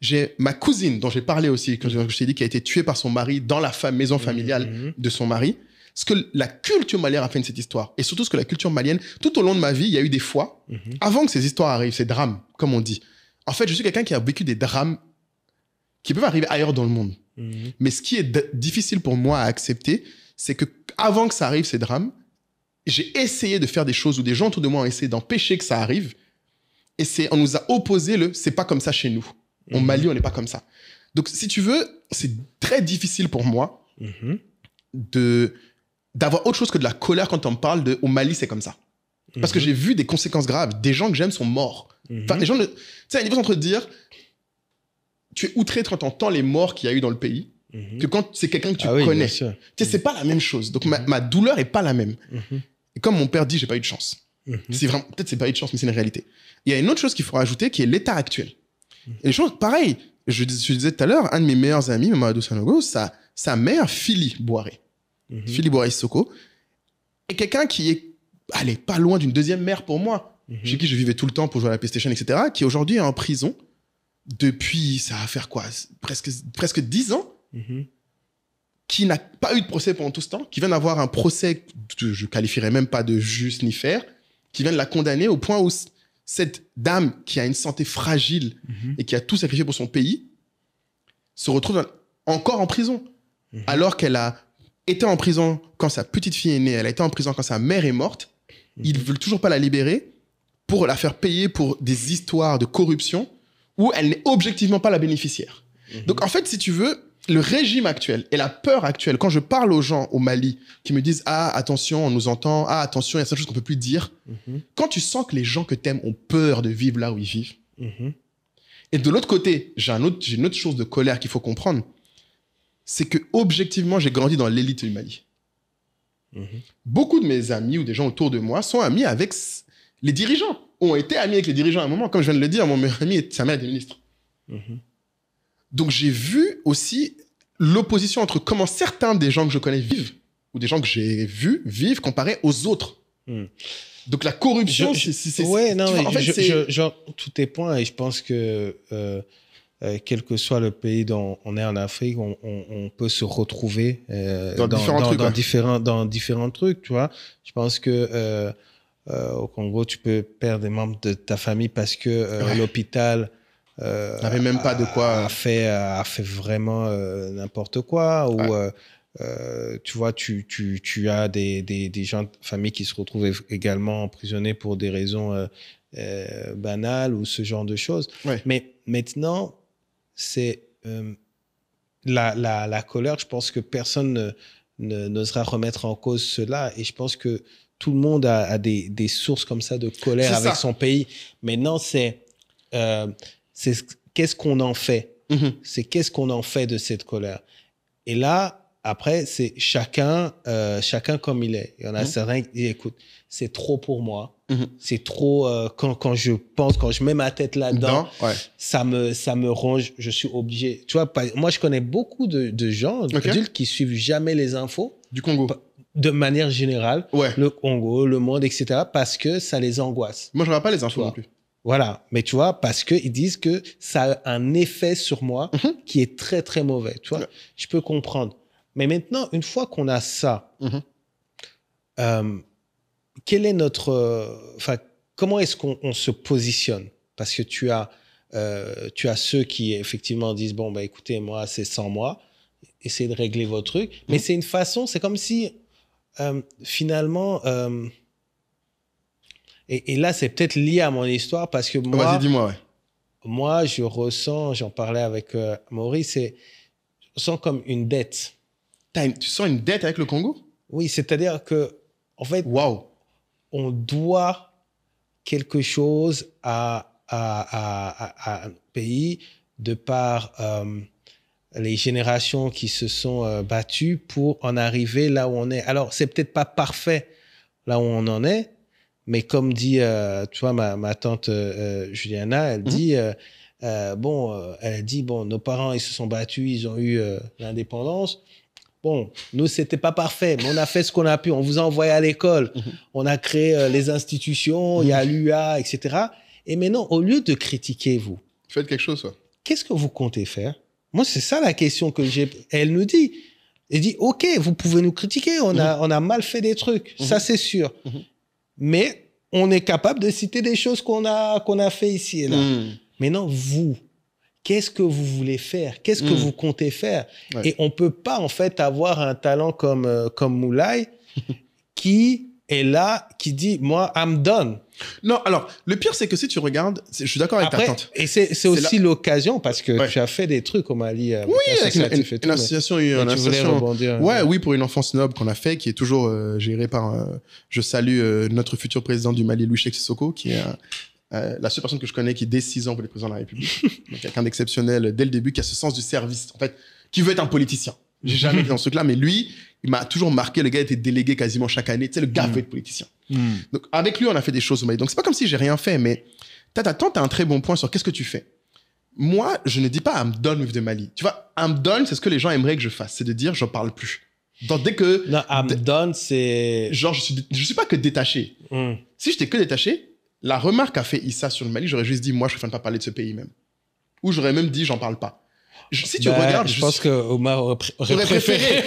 J'ai ma cousine, dont j'ai parlé aussi, que je t'ai dit, qui a été tuée par son mari dans la maison familiale de son mari. Ce que la culture malienne a fait de cette histoire. Et surtout ce que la culture malienne, tout au long de ma vie, il y a eu des fois, avant que ces histoires arrivent, ces drames, comme on dit. En fait, je suis quelqu'un qui a vécu des drames qui peuvent arriver ailleurs dans le monde. Mais ce qui est difficile pour moi à accepter, c'est que avant que ça arrive, ces drames, j'ai essayé de faire des choses où des gens autour de moi ont essayé d'empêcher que ça arrive. Et on nous a opposé c'est pas comme ça chez nous. Au Mali, on n'est pas comme ça. Donc, si tu veux, c'est très difficile pour moi d'avoir autre chose que de la colère quand on me parle au Mali, c'est comme ça. Parce que j'ai vu des conséquences graves. Des gens que j'aime sont morts. Enfin, les gens, tu sais, il y a une différence entre dire tu es outré quand tu entends les morts qu'il y a eu dans le pays que quand c'est quelqu'un que tu connais. Tu sais, c'est pas la même chose. Donc, ma douleur est pas la même. Et comme mon père dit, j'ai pas eu de chance. Peut-être c'est pas eu de chance, mais c'est une réalité. Il y a une autre chose qu'il faut rajouter qui est l'état actuel. Et les choses, pareil, je disais tout à l'heure, un de mes meilleurs amis, Mamadou Sanogo, sa mère, Phili Boiré, Phili Boiré Sissoko, est quelqu'un qui est, pas loin d'une deuxième mère pour moi, chez qui je vivais tout le temps pour jouer à la PlayStation, etc., qui aujourd'hui est en prison depuis, ça va faire quoi, presque 10 ans, qui n'a pas eu de procès pendant tout ce temps, qui vient d'avoir un procès, je qualifierais même pas de juste ni fair, qui vient de la condamner au point où cette dame qui a une santé fragile et qui a tout sacrifié pour son pays se retrouve encore en prison. Alors qu'elle a été en prison quand sa petite fille est née, elle a été en prison quand sa mère est morte. Ils ne veulent toujours pas la libérer pour la faire payer pour des histoires de corruption où elle n'est objectivement pas la bénéficiaire. Donc en fait, si tu veux, le régime actuel et la peur actuelle, quand je parle aux gens au Mali qui me disent « Ah, attention, on nous entend. Ah, attention, il y a certaines choses qu'on ne peut plus dire. Quand tu sens que les gens que tu aimes ont peur de vivre là où ils vivent. Et de l'autre côté, j'ai une autre chose de colère qu'il faut comprendre. C'est que objectivement, j'ai grandi dans l'élite du Mali. Beaucoup de mes amis ou des gens autour de moi sont amis avec les dirigeants, ont été amis avec les dirigeants à un moment. Comme je viens de le dire, mon meilleur ami, sa mère était ministre. Donc, j'ai vu aussi l'opposition entre comment certains des gens que je connais vivent ou des gens que j'ai vus vivent comparé aux autres. Donc, la corruption, c'est... Ouais, non, en fait, genre, tous tes points, et je pense que quel que soit le pays dont on est en Afrique, on peut se retrouver dans différents trucs, tu vois. Je pense que au Congo, tu peux perdre des membres de ta famille parce que l'hôpital... n'avait même pas de quoi... a fait vraiment n'importe quoi, ou... tu vois, tu as des gens de famille qui se retrouvent également emprisonnés pour des raisons banales ou ce genre de choses. Mais maintenant, c'est la colère. Je pense que personne n'osera remettre en cause cela. Et je pense que tout le monde a des sources comme ça de colère avec son pays. Maintenant, c'est qu'est-ce qu'on en fait. C'est qu'est-ce qu'on en fait de cette colère. Et là, après, c'est chacun comme il est. Il y en a certains qui disent, écoute, c'est trop pour moi. C'est trop, quand je mets ma tête là-dedans, ça me ronge, je suis obligé. Tu vois, moi, je connais beaucoup de gens, adultes, qui suivent jamais les infos. Du Congo. De manière générale. Le Congo, le monde, etc. Parce que ça les angoisse. Moi, je ne regarde pas les infos non plus. Voilà, mais tu vois, parce qu'ils disent que ça a un effet sur moi qui est très, très mauvais. Tu vois, je peux comprendre. Mais maintenant, une fois qu'on a ça, quel est comment est-ce qu'on se positionne? Parce que tu as ceux qui effectivement disent, bon, bah, écoutez, moi, c'est sans moi, essayez de régler vos trucs. Mais c'est une façon, c'est comme si, finalement, et là, c'est peut-être lié à mon histoire parce que moi, vas-y, dis-moi, moi, je ressens, j'en parlais avec Maurice, je ressens comme une dette. Tu sens une dette avec le Congo? Oui, c'est-à-dire que, en fait, on doit quelque chose à un pays de par les générations qui se sont battues pour en arriver là où on est. Alors, c'est peut-être pas parfait là où on en est, mais comme dit, tu vois, ma tante Juliana, elle dit... elle dit, nos parents, ils se sont battus, ils ont eu l'indépendance. Bon, nous, c'était pas parfait, mais on a fait ce qu'on a pu. On vous a envoyé à l'école. On a créé les institutions, il y a l'UA, etc. Et maintenant, au lieu de critiquer, vous... Faites quelque chose, quoi. Qu'est-ce que vous comptez faire? Moi, c'est ça la question que j'ai... Elle nous dit, OK, vous pouvez nous critiquer, on a mal fait des trucs, ça c'est sûr. Mais on est capable de citer des choses qu'on a fait ici et là. Maintenant, vous... Qu'est-ce que vous voulez faire? Qu'est-ce que vous comptez faire? Et on ne peut pas, en fait, avoir un talent comme Moulay qui est là, qui dit, moi, I'm done. Non, alors, le pire, c'est que si tu regardes, je suis d'accord avec ta tante. Et c'est aussi l'occasion, parce que tu as fait des trucs au Mali. Oui, avec une association. Oui, pour une enfance noble qu'on a fait, qui est toujours gérée par... je salue notre futur président du Mali, Louis Cheikh Sissoko, qui est... la seule personne que je connais qui, dès 6 ans, voulait être président de la République. Donc, quelqu'un d'exceptionnel dès le début, qui a ce sens du service, en fait, qui veut être un politicien. J'ai jamais été dans ce truc-là, mais lui, il m'a toujours marqué. Le gars était délégué quasiment chaque année. Tu sais, le gars veut être politicien. Donc, avec lui, on a fait des choses au Mali. Donc, c'est pas comme si j'ai rien fait, mais ta tante a un très bon point sur qu'est-ce que tu fais. Moi, je ne dis pas I'm done with the Mali. Tu vois, I'm done, c'est ce que les gens aimeraient que je fasse. C'est de dire, j'en parle plus. Donc, dès que... Non, I'm done, c'est... Genre, je suis pas que détaché. Si j'étais que détaché, la remarque qu'a fait Issa sur le Mali, j'aurais juste dit, moi, je préfère ne pas parler de ce pays même. Ou j'aurais même dit, j'en parle pas. si tu regardes... Je pense que Omar aurait préféré.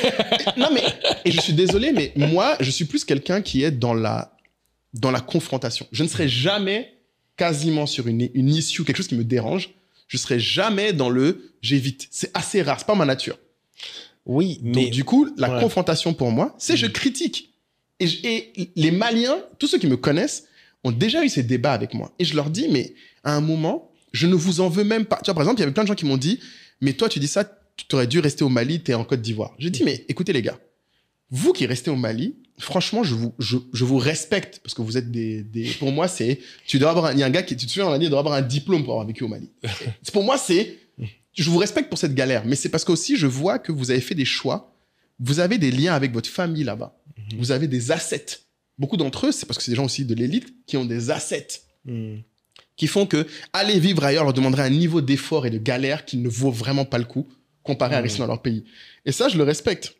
Non, mais... Et je suis désolé, mais moi, je suis plus quelqu'un qui est dans la confrontation. Je ne serai jamais quasiment sur une issue, quelque chose qui me dérange. Je serai jamais dans le j'évite. C'est assez rare, c'est pas ma nature. Oui, mais... Donc, du coup, la confrontation pour moi, c'est je critique. Et les Maliens, tous ceux qui me connaissent, ont déjà eu ces débats avec moi. Et je leur dis, mais à un moment, je ne vous en veux même pas. Tu vois, par exemple, il y avait plein de gens qui m'ont dit, mais toi, tu dis ça, tu aurais dû rester au Mali, t'es en Côte d'Ivoire. J'ai dit, mais écoutez les gars, vous qui restez au Mali, franchement, je vous respecte parce que vous êtes pour moi, c'est, il y a un gars qui, tu te souviens, on a dit, il doit avoir un diplôme pour avoir vécu au Mali. Pour moi, je vous respecte pour cette galère, mais c'est parce qu'aussi, je vois que vous avez fait des choix. Vous avez des liens avec votre famille là-bas. Vous avez des assets. Beaucoup d'entre eux, c'est parce que c'est des gens aussi de l'élite qui ont des assets. Qui font que aller vivre ailleurs leur demanderait un niveau d'effort et de galère qui ne vaut vraiment pas le coup comparé à rester dans leur pays. Et ça, je le respecte.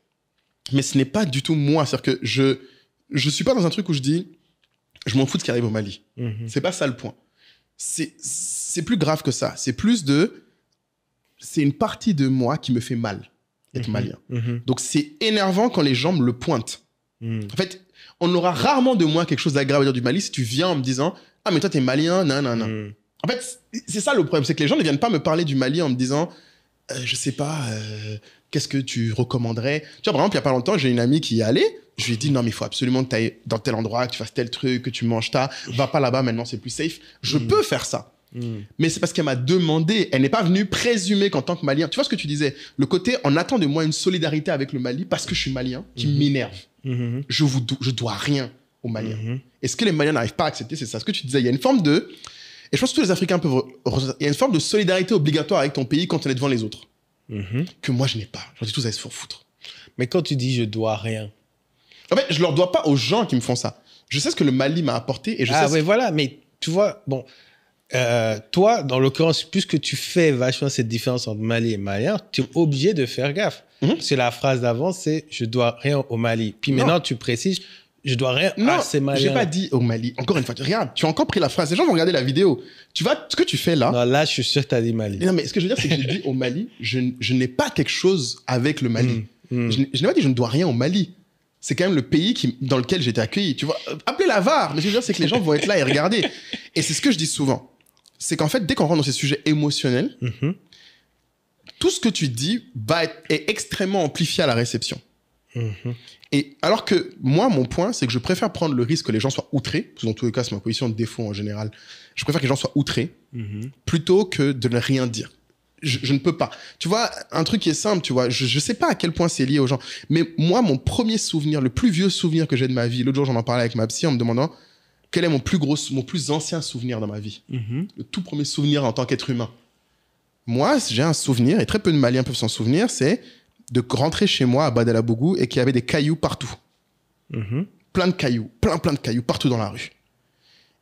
Mais ce n'est pas du tout moi. C'est-à-dire que je suis pas dans un truc où je dis je m'en fous de ce qui arrive au Mali. C'est pas ça le point. C'est plus grave que ça. C'est une partie de moi qui me fait mal d'être malien. Donc c'est énervant quand les gens me le pointent. En fait, on aura rarement de moi quelque chose d'agréable à dire du Mali si tu viens en me disant ah mais toi t'es malien, non. En fait, c'est ça le problème, c'est que les gens ne viennent pas me parler du Mali en me disant je sais pas, qu'est-ce que tu recommanderais. Tu vois, par exemple, il y a pas longtemps, j'ai une amie qui y est allée. Je lui ai dit, non, mais il faut absolument que tu ailles dans tel endroit, que tu fasses tel truc, que tu manges ça. Va pas là-bas, maintenant, c'est plus safe. Je peux faire ça. Mais c'est parce qu'elle m'a demandé. Elle n'est pas venue présumer qu'en tant que Malien... Tu vois ce que tu disais? Le côté, on attend de moi une solidarité avec le Mali parce que je suis Malien, qui m'énerve. Je dois rien aux Maliens. Et ce que les Maliens n'arrivent pas à accepter, c'est ça. Ce que tu disais, il y a une forme de... Et je pense que tous les Africains peuvent... Il y a une forme de solidarité obligatoire avec ton pays quand on est devant les autres. Que moi, je n'ai pas. J'en dis tous à se faire foutre. Mais quand tu dis je dois rien... En fait, je leur dois pas aux gens qui me font ça. Je sais ce que le Mali m'a apporté et je sais... Ah, oui, voilà. Mais tu vois, bon... toi, dans l'occurrence, puisque tu fais vachement cette différence entre Mali et Malien, tu es obligé de faire gaffe. Parce que la phrase d'avant, c'est « je dois rien au Mali ». Puis maintenant, tu précises « je dois rien à ces Maliens ». Non, j'ai pas dit au Mali. Encore une fois, regarde, tu as encore pris la phrase. Les gens vont regarder la vidéo. Tu vois, ce que tu fais là... Non, là, je suis sûr que tu as dit Mali. Non, mais ce que je veux dire, c'est que j'ai dit au Mali, je n'ai pas quelque chose avec le Mali. Je n'ai pas dit « je ne dois rien au Mali ». C'est quand même le pays dans lequel j'ai été accueilli. Tu vois, appelez la VAR. Mais ce que je veux dire, c'est que les gens vont être là et regarder. Et c'est ce que je dis souvent. C'est qu'en fait, dès qu'on rentre dans ces sujets émotionnels, tout ce que tu dis est extrêmement amplifié à la réception. Et alors que moi, mon point, c'est que je préfère prendre le risque que les gens soient outrés, parce que dans tous les cas, c'est ma position de défaut en général. Je préfère que les gens soient outrés plutôt que de ne rien dire. Je ne peux pas. Tu vois, un truc qui est simple, tu vois, je sais pas à quel point c'est lié aux gens, mais moi, mon premier souvenir, le plus vieux souvenir que j'ai de ma vie, l'autre jour, j'en parlais avec ma psy en me demandant quel est mon plus ancien souvenir dans ma vie. Le tout premier souvenir en tant qu'être humain. Moi, j'ai un souvenir, et très peu de Maliens peuvent s'en souvenir, c'est de rentrer chez moi à Badalabougou et qu'il y avait des cailloux partout. Plein de cailloux, plein de cailloux partout dans la rue.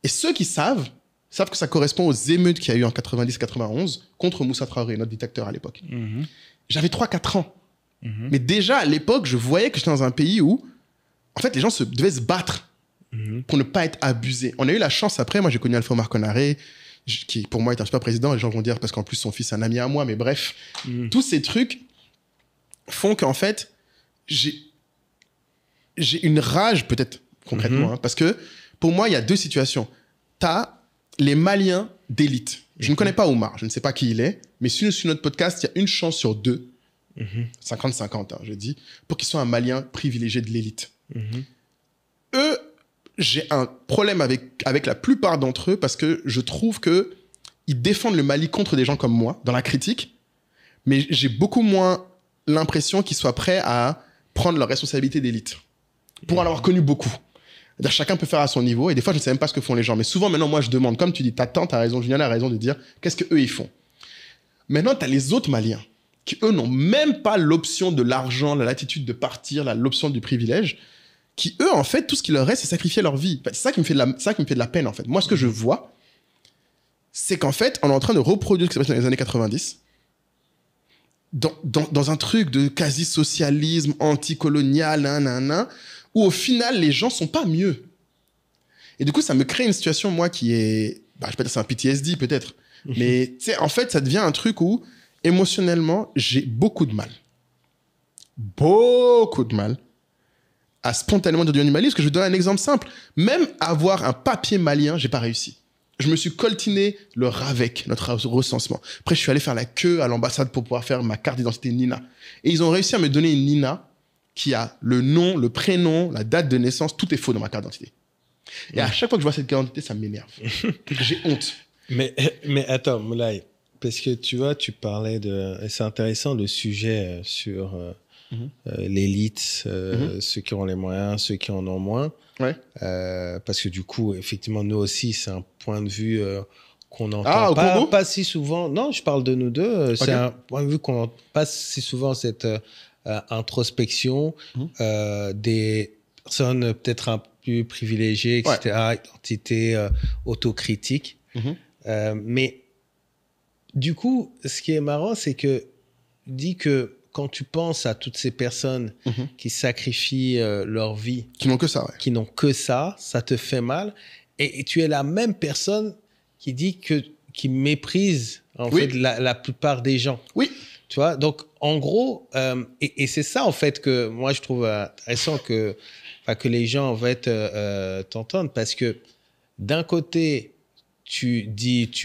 Et ceux qui savent que ça correspond aux émeutes qu'il y a eu en 90-91 contre Moussa Traoré, notre dictateur à l'époque. J'avais 3-4 ans. Mais déjà, à l'époque, je voyais que j'étais dans un pays où, en fait, les gens devaient se battre pour ne pas être abusés. On a eu la chance après, moi j'ai connu Alpha Omar Konaré, qui pour moi est un super président, les gens vont dire parce qu'en plus son fils est un ami à moi, mais bref, tous ces trucs font qu'en fait, j'ai une rage peut-être concrètement, parce que pour moi il y a deux situations. T'as les Maliens d'élite. Je ne connais pas Omar, je ne sais pas qui il est, mais sur notre podcast, il y a une chance sur deux, 50-50, je dis, pour qu'il soit un Malien privilégié de l'élite. Eux, j'ai un problème avec la plupart d'entre eux parce que je trouve qu'ils défendent le Mali contre des gens comme moi, dans la critique, mais j'ai beaucoup moins l'impression qu'ils soient prêts à prendre leur responsabilité d'élite, pour en avoir connu beaucoup. C'est-à-dire, chacun peut faire à son niveau, et des fois, je ne sais même pas ce que font les gens. Mais souvent, maintenant, moi, je demande, comme tu dis, ta tante a raison, Julien a raison de dire, qu'est-ce qu'eux, ils font? Maintenant, tu as les autres Maliens, qui, eux, n'ont même pas l'option de l'argent, la latitude de partir, l'option du privilège, qui, eux, en fait, tout ce qui leur reste, c'est sacrifier leur vie. C'est ça qui me fait de la peine, en fait. Moi, ce que je vois, c'est qu'en fait, on est en train de reproduire ce qui s'est passé dans les années 90, dans un truc de quasi-socialisme, anticolonial, où au final, les gens sont pas mieux. Et du coup, ça me crée une situation, moi, qui est... je vais pas dire c'est un PTSD, peut-être. Mais, tu sais, en fait, ça devient un truc où émotionnellement, j'ai beaucoup de mal à spontanément devenir Mali, parce que je vous donne un exemple simple. Même avoir un papier malien, j'ai pas réussi. Je me suis coltiné le RAVEC, notre recensement. Après, je suis allé faire la queue à l'ambassade pour pouvoir faire ma carte d'identité Nina. Et ils ont réussi à me donner une Nina qui a le nom, le prénom, la date de naissance, tout est faux dans ma carte d'identité. Et à chaque fois que je vois cette carte d'identité, ça m'énerve. J'ai honte. Mais attends, Moulay, parce que tu vois, tu parlais de... C'est intéressant le sujet sur l'élite, ceux qui ont les moyens, ceux qui en ont moins. Ouais. Parce que du coup, effectivement, nous aussi, c'est un point de vue qu'on n'entend pas si souvent. Non, je parle de nous deux. C'est un point de vue qu'on n'entend pas si souvent, cette introspection des personnes peut-être un peu plus privilégiées, etc., identité autocritique. Mais du coup, ce qui est marrant, c'est que dit que quand tu penses à toutes ces personnes qui sacrifient leur vie, qui n'ont que ça, qui n'ont que ça te fait mal. Et tu es la même personne qui dit qui méprise en fait la plupart des gens. Oui. Tu vois, donc en gros, et c'est ça en fait que moi je trouve intéressant que les gens en fait t'entendent, parce que d'un côté tu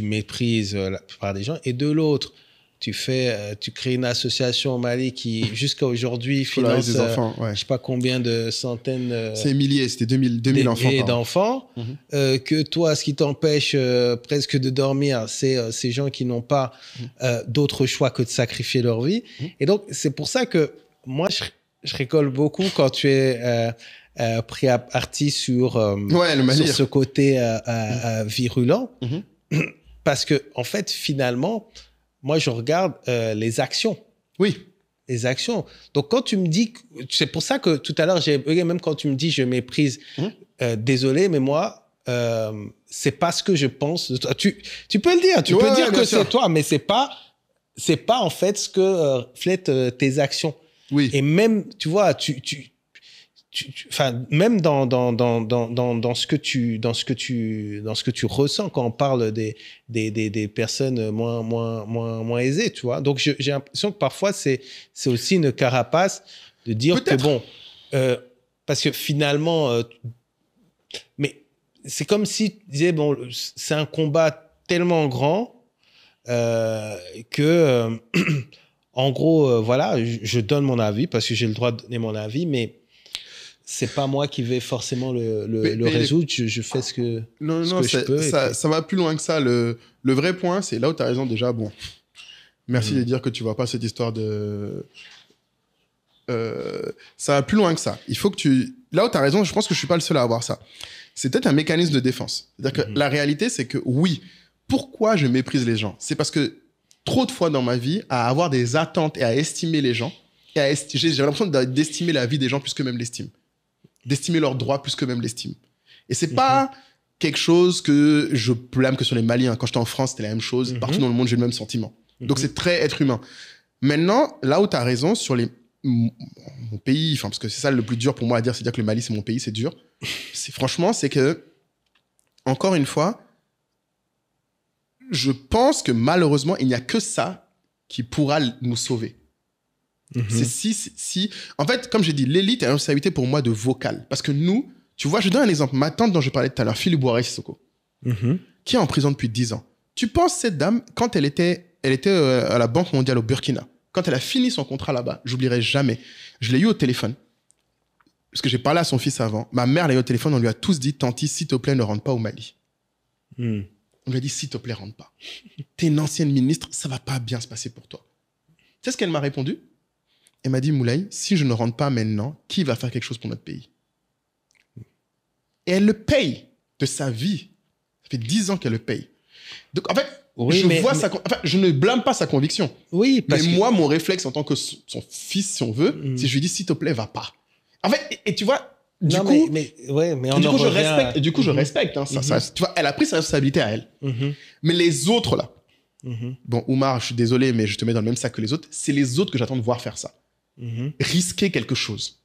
méprises la plupart des gens, et de l'autre tu crées une association au Mali qui jusqu'à aujourd'hui finance des enfants, je sais pas combien de centaines c'est milliers, c'était 2000 enfants d'enfants, que toi ce qui t'empêche presque de dormir, c'est ces gens qui n'ont pas d'autre choix que de sacrifier leur vie. Et donc c'est pour ça que moi je rigole beaucoup quand tu es pris à partie sur ce côté virulent, parce que en fait finalement moi, je regarde les actions. Oui. Les actions. Donc, quand tu me dis... C'est pour ça que tout à l'heure, même quand tu me dis je méprise, désolé, mais moi, c'est pas ce que je pense de toi. Tu peux le dire. Tu peux dire que c'est toi, mais c'est pas en fait ce que reflètent tes actions. Oui. Et même, tu vois, même dans ce que tu ressens quand on parle des personnes moins aisées, tu vois. Donc j'ai l'impression que parfois c'est aussi une carapace de dire que bon, parce que finalement, mais c'est comme si tu disais bon, c'est un combat tellement grand que en gros voilà, je donne mon avis parce que j'ai le droit de donner mon avis, mais c'est pas moi qui vais forcément le résoudre. Je fais ce que je peux. Ça va plus loin que ça. Le vrai point, c'est là où tu as raison déjà. Bon, merci de dire que tu vois pas cette histoire de... ça va plus loin que ça. Il faut que tu... Là où tu as raison, je pense que je suis pas le seul à avoir ça. C'est peut-être un mécanisme de défense. C'est-à-dire que la réalité, c'est que oui, pourquoi je méprise les gens? C'est parce que trop de fois dans ma vie, à avoir des attentes et à estimer les gens, j'ai l'impression d'estimer la vie des gens plus que même l'estime. D'estimer leurs droits plus que même l'estime. Et c'est pas quelque chose que je blâme que sur les Maliens. Quand j'étais en France, c'était la même chose. Partout dans le monde, j'ai le même sentiment. Donc c'est très être humain. Maintenant, là où tu as raison, sur mon pays, parce que c'est ça le plus dur pour moi à dire, c'est dire que le Mali, c'est mon pays, c'est dur. Franchement, c'est que, encore une fois, je pense que malheureusement, il n'y a que ça qui pourra nous sauver. C'est si... En fait, comme j'ai dit, l'élite a une responsabilité pour moi de vocal. Parce que nous, tu vois, je donne un exemple. Ma tante dont je parlais tout à l'heure, Philippe Boiré Sissoko, qui est en prison depuis 10 ans. Tu penses, cette dame, quand elle était à la Banque mondiale au Burkina, quand elle a fini son contrat là-bas, j'oublierai jamais. Je l'ai eu au téléphone. Parce que j'ai parlé à son fils avant. Ma mère l'a eu au téléphone, on lui a tous dit, Tanti, s'il te plaît, ne rentre pas au Mali. On lui a dit, s'il te plaît, rentre pas. T'es une ancienne ministre, ça va pas bien se passer pour toi. Tu sais ce qu'elle m'a répondu? Elle m'a dit, Moulay, si je ne rentre pas maintenant, qui va faire quelque chose pour notre pays? Et elle le paye de sa vie. Ça fait 10 ans qu'elle le paye. Donc, en fait, je ne blâme pas sa conviction. Oui, mais moi, mon réflexe en tant que son fils, si on veut, c'est je lui dis, s'il te plaît, va pas. En fait, et tu vois, du coup, je respecte. Hein, tu vois, elle a pris sa responsabilité à elle. Mais les autres, là, bon, Oumar, je suis désolé, mais je te mets dans le même sac que les autres. C'est les autres que j'attends de voir faire ça. Risquer quelque chose.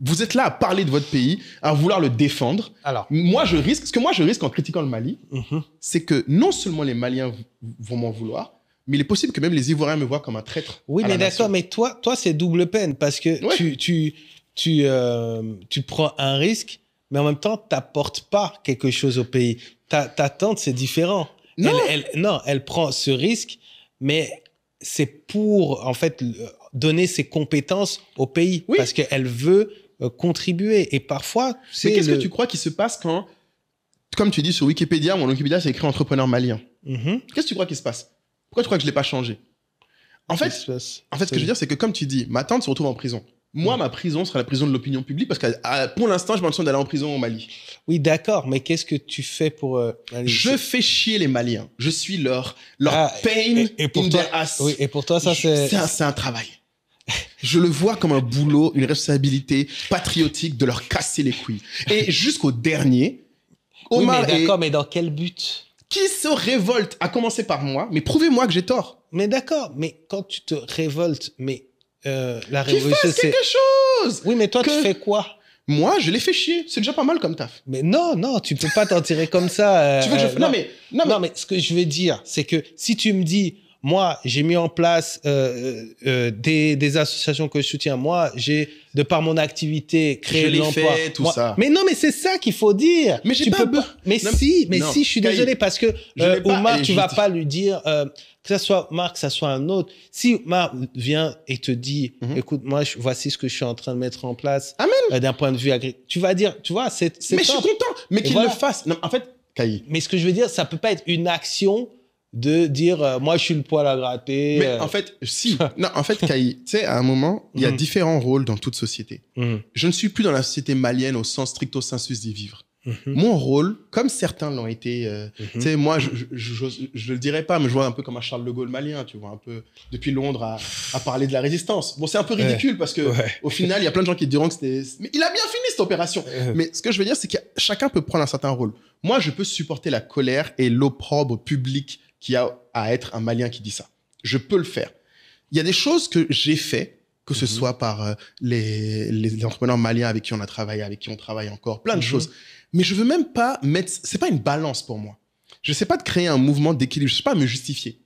Vous êtes là à parler de votre pays, à vouloir le défendre. Alors, ce que moi je risque en critiquant le Mali, c'est que non seulement les Maliens vont m'en vouloir, Mais il est possible que même les Ivoiriens me voient comme un traître. Oui, à mais la d'accord, nation. mais toi, c'est double peine parce que Ouais. tu prends un risque, mais en même temps, tu n'apportes pas quelque chose au pays. Ta tante, c'est différent. Non. Non, elle prend ce risque, mais c'est pour, en fait, donner ses compétences au pays Oui. parce qu'elle veut contribuer. Et parfois, c'est Mais qu'est-ce que tu crois qui se passe quand, comme tu dis sur Wikipédia, mon Wikipédia, c'est écrit entrepreneur malien. Mhm. Qu'est-ce que tu crois qui se passe? Pourquoi tu crois que je ne l'ai pas changé? En fait, ce que je veux dire, c'est que comme tu dis, ma tante se retrouve en prison. Moi, ma prison sera la prison de l'opinion publique parce que pour l'instant, j'ai l'impression d'aller en prison au Mali. Oui, d'accord, mais qu'est-ce que tu fais pour... aller- Je fais chier les Maliens. Je suis leur Ah, pain et pour in toi, their ass. oui, et pour toi, ça, c'est... C'est un travail. Je le vois comme un boulot, une responsabilité patriotique de leur casser les couilles. Et jusqu'au dernier, Oui, Omar mais d'accord, mais dans quel but? qui se révolte, à commencer par moi, mais prouvez-moi que j'ai tort. Mais d'accord, mais quand tu te révoltes, mais la Qui révolution, fasse c'est... quelque chose. Oui, mais toi, tu Que- fais quoi? Moi, je les fais chier. C'est déjà pas mal comme taf. Mais non, tu peux pas t'en tirer comme ça. Tu veux que je... non, non, mais... mais ce que je veux dire, c'est que si tu me dis, moi, j'ai mis en place des associations que je soutiens, moi, j'ai, de par mon activité, créé Je de l'ai l'emploi. fait, tout Moi- ça. Mais non, mais c'est ça qu'il faut dire. Mais j'ai Tu pas peux be- Mais Non, non, si, je suis Kay, désolé parce que je n'ai pas à Omar, les tu vas justifier. pas lui dire que ça soit Marc, que ça soit un autre. Si Omar vient et te dit, écoute, moi, voici ce que je suis en train de mettre en place Amen. d'un point de vue agricole. Tu vas dire, tu vois, c'est Mais je suis simple. content. Mais Et qu'il voilà. le fasse. Non, en fait, Kay, Mais ce que je veux dire, ça peut pas être une action de dire moi je suis le poil à gratter. mais en fait, si. Non, en fait, Kay, tu sais, à un moment, il y a Mhm. différents rôles dans toute société. Mhm. Je ne suis plus dans la société malienne au sens stricto sensus d'y vivre. Mhm. Mon rôle, comme certains l'ont été, Mhm. tu sais, moi, je le dirais pas, mais je vois un peu comme un Charles de Gaulle malien, tu vois, un peu depuis Londres à parler de la résistance. Bon, c'est un peu ridicule parce que Ouais. au final, il y a plein de gens qui te diront que c'était. Mais il a bien fini cette opération. Mais ce que je veux dire, c'est que chacun peut prendre un certain rôle. Moi, je peux supporter la colère et l'opprobre public qu'il y a à être un Malien qui dit ça. Je peux le faire. Il y a des choses que j'ai fait, que ce soit par les entrepreneurs maliens avec qui on a travaillé, avec qui on travaille encore, plein de choses. Mais je veux même pas mettre... C'est pas une balance pour moi. Je sais pas de créer un mouvement d'équilibre. Je sais pas à me justifier.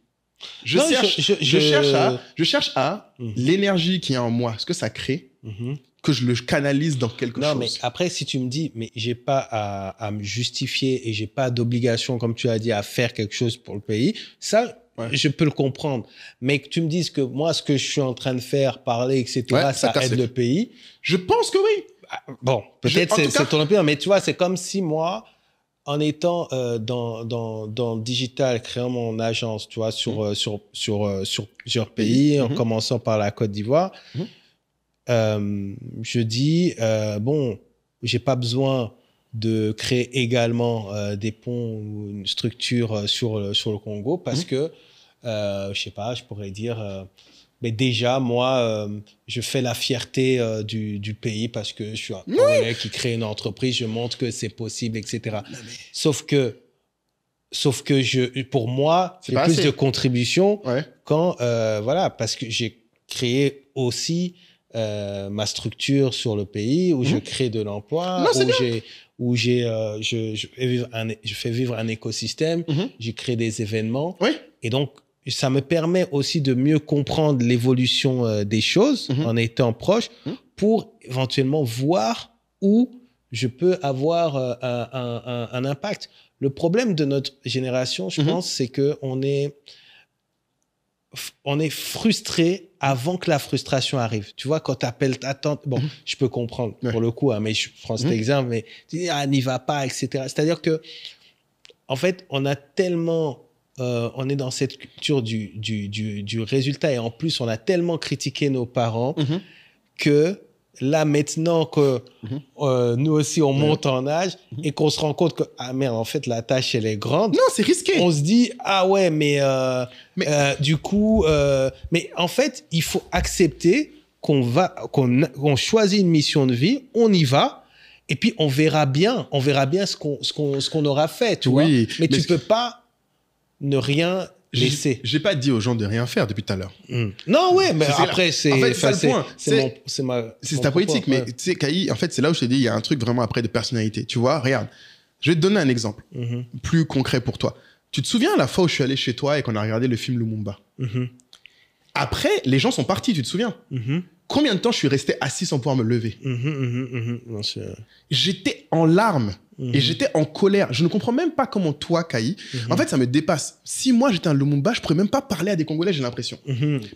Je Non, cherche, je- je cherche à Mhm. l'énergie qu'il y a en moi, ce que ça crée, Mhm. que je le canalise dans quelque Non, chose. mais après, si tu me dis, mais j'ai pas à me justifier et j'ai pas d'obligation, comme tu as dit, à faire quelque chose pour le pays, ça, Ouais. je peux le comprendre. Mais que tu me dises que moi, ce que je suis en train de faire, parler, etc., Ouais, ça ça casse aide le- le pays. Je pense que oui. Bon, peut-être en tout cas- c'est ton opinion, mais tu vois, c'est comme si moi, en étant dans le digital, créant mon agence, tu vois, sur plusieurs pays, en Mhm. commençant par la Côte d'Ivoire, je dis, bon, j'ai pas besoin de créer également des ponts ou une structure sur le Congo parce que, je sais pas, je pourrais dire... mais déjà, moi, je fais la fierté du pays parce que je suis un Congolais qui crée une entreprise, je montre que c'est possible, etc. Sauf que pour moi, C'est il y a pas plus assez. de contributions Ouais. quand, voilà, parce que j'ai créé aussi ma structure sur le pays où je crée de l'emploi, Non, c'est je fais vivre un écosystème, Mhm. j'ai créé des événements. Oui. Et donc, ça me permet aussi de mieux comprendre l'évolution des choses Mhm. en étant proche pour éventuellement voir où je peux avoir un impact. Le problème de notre génération, je pense, c'est qu'on est frustré avant que la frustration arrive. Tu vois, quand tu appelles ta tante, bon, je peux comprendre pour le coup, hein, mais je prends cet exemple, mais tu dis, ah, n'y va pas, etc. C'est-à-dire que, en fait, on a tellement... on est dans cette culture du résultat et en plus, on a tellement critiqué nos parents que là, maintenant que nous aussi, on monte en âge et qu'on se rend compte que, ah merde, en fait, la tâche, elle est grande. Non, c'est risqué. On se dit, ah ouais, mais du coup... mais en fait, il faut accepter qu'on choisit une mission de vie, on y va, et puis on verra bien ce qu'on aura fait, tu vois. Oui, Mais mais tu peux pas ne rien laisser. J'ai pas dit aux gens de rien faire depuis tout à l'heure. Non, ouais, mais C'est après, c'est... en fait, c'est ça le enfin, point. c'est mon C'est ta politique, propos, mais ouais. tu sais, Kaï, en fait, c'est là où je te dis, il y a un truc vraiment après de personnalité. Tu vois, regarde, je vais te donner un exemple plus concret pour toi. Tu te souviens la fois où je suis allé chez toi et qu'on a regardé le film Lumumba? Après, les gens sont partis, tu te souviens? Combien de temps je suis resté assis sans pouvoir me lever? Bien sûr. J'étais en larmes et j'étais en colère. Je ne comprends même pas comment toi, Kaï, en fait, ça me dépasse. Si moi, j'étais un Lumumba, je pourrais même pas parler à des Congolais, j'ai l'impression.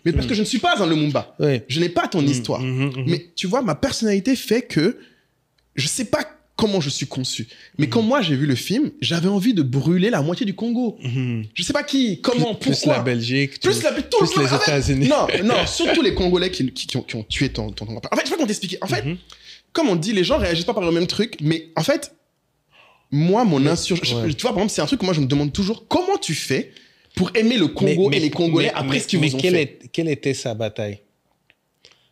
Mais parce que je ne suis pas un Lumumba. Oui. Je n'ai pas ton histoire. Mais tu vois, ma personnalité fait que je sais pas comment je suis conçu. Mais quand moi, j'ai vu le film, j'avais envie de brûler la moitié du Congo. Je sais pas qui, comment, pourquoi. Plus la Belgique. Plus les États-Unis. Non, surtout les Congolais qui ont tué ton... En fait, je sais pas comment t'expliquer. En fait, comme on dit, les gens réagissent pas par le même truc, mais en fait, moi, mon insurgence... Tu vois, par exemple, c'est un truc que moi, je me demande toujours, comment tu fais pour aimer le Congo et les Congolais après ce qu'ils vous ont fait? Quelle était sa bataille?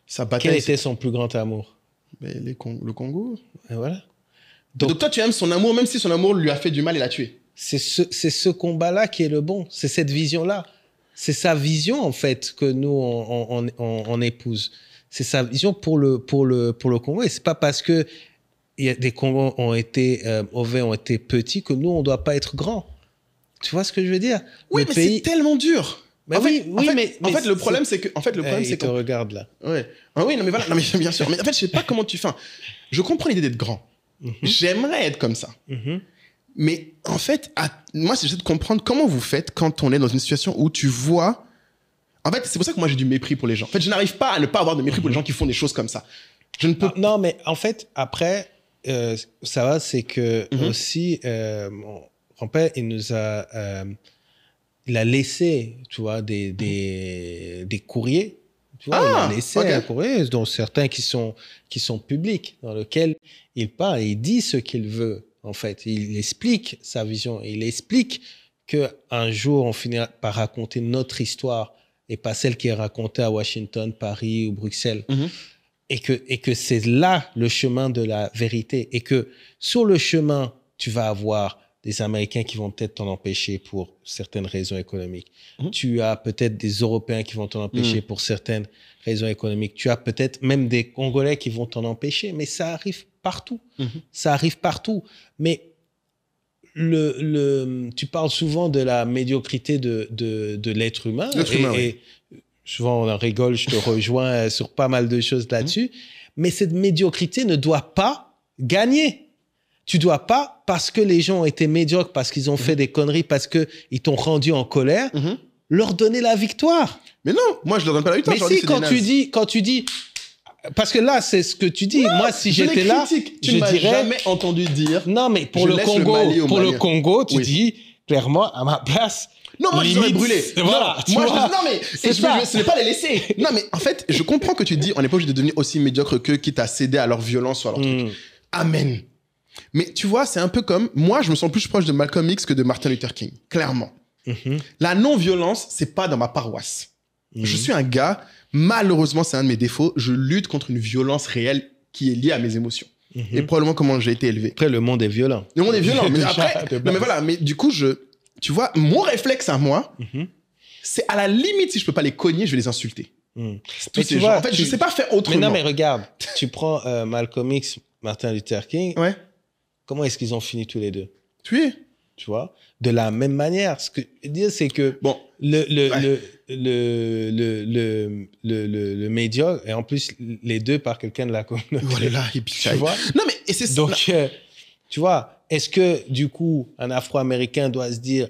Sa bataille, Quel était son plus grand amour? le Congo. Et voilà. Donc toi, tu aimes son amour, même si son amour lui a fait du mal et l'a tué. C'est ce combat-là qui est le bon. C'est cette vision-là. C'est sa vision, en fait, que nous, on épouse. C'est sa vision pour le Congo. Et c'est pas parce que des Congos ont été petits que nous, on doit pas être grands. Tu vois ce que je veux dire? Oui, mais c'est tellement dur. Mais en fait, le problème, c'est que... il te regarde, là. Ouais. Ah oui, non, mais voilà. Non, mais bien sûr. Mais en fait, je sais pas comment tu fais. Je comprends l'idée d'être grand. J'aimerais être comme ça. Mais en fait, moi, j'essaie de comprendre comment vous faites quand on est dans une situation où tu vois... En fait, c'est pour ça que moi, j'ai du mépris pour les gens. En fait, je n'arrive pas à ne pas avoir de mépris pour les gens qui font des choses comme ça. Je ne peux... Non, mais en fait, après, ça va, c'est que aussi, mon grand-père, il a laissé, tu vois, des courriers. Tu vois, il a laissé un courrier, dont certains qui sont publics, dans lequel il parle et il dit ce qu'il veut, en fait. Il explique sa vision. Il explique qu'un jour, on finira par raconter notre histoire et pas celle qui est racontée à Washington, Paris ou Bruxelles. Et que c'est là le chemin de la vérité. Et que sur le chemin, tu vas avoir des Américains qui vont peut-être t'en empêcher pour certaines raisons économiques. Tu as peut-être des Européens qui vont t'en empêcher pour certaines raisons économiques. Tu as peut-être même des Congolais qui vont t'en empêcher, mais ça arrive partout. Ça arrive partout. Mais tu parles souvent de la médiocrité de l'être humain. Et souvent, on en rigole, je te rejoins sur pas mal de choses là-dessus. Mais cette médiocrité ne doit pas gagner. Tu dois pas, parce que les gens ont été médiocres, parce qu'ils ont fait des conneries, parce qu'ils t'ont rendu en colère, leur donner la victoire. Mais non, moi je leur donne pas la victoire. Mais si, quand tu dis, parce que là, c'est ce que tu dis. Non, moi, si j'étais là, tu ne m'as jamais entendu dire. Non, mais pour le Congo, tu dis clairement, à ma place. Non, moi, je les aurais brûlés. Voilà. Non, mais je ne vais pas les laisser. Non, mais en fait, je comprends que tu dis, on n'est pas obligé de devenir aussi médiocre qu'eux, quitte à céder à leur violence ou à leur truc. Amen. Mais tu vois, c'est un peu comme... Moi, je me sens plus proche de Malcolm X que de Martin Luther King. Clairement. La non-violence, c'est pas dans ma paroisse. Je suis un gars... Malheureusement, c'est un de mes défauts. Je lutte contre une violence réelle qui est liée à mes émotions. Et probablement comment j'ai été élevé. Après, le monde est violent. Le monde est violent. Mais après... Non, mais voilà. Mais du coup, tu vois, mon réflexe à moi, c'est à la limite, si je peux pas les cogner, je vais les insulter. Tous ces gens. En fait, je sais pas faire autrement. Mais non, mais regarde. Tu prends Malcolm X, Martin Luther King. Ouais. Comment est-ce qu'ils ont fini tous les deux? Tués. Tu vois? De la même manière. Ce que je veux dire, c'est que le médiocre, et en plus, les deux par quelqu'un de la communauté. Voilà, et puis, tu vois? Non, mais et c'est donc, tu vois, est-ce que, du coup, un Afro-Américain doit se dire,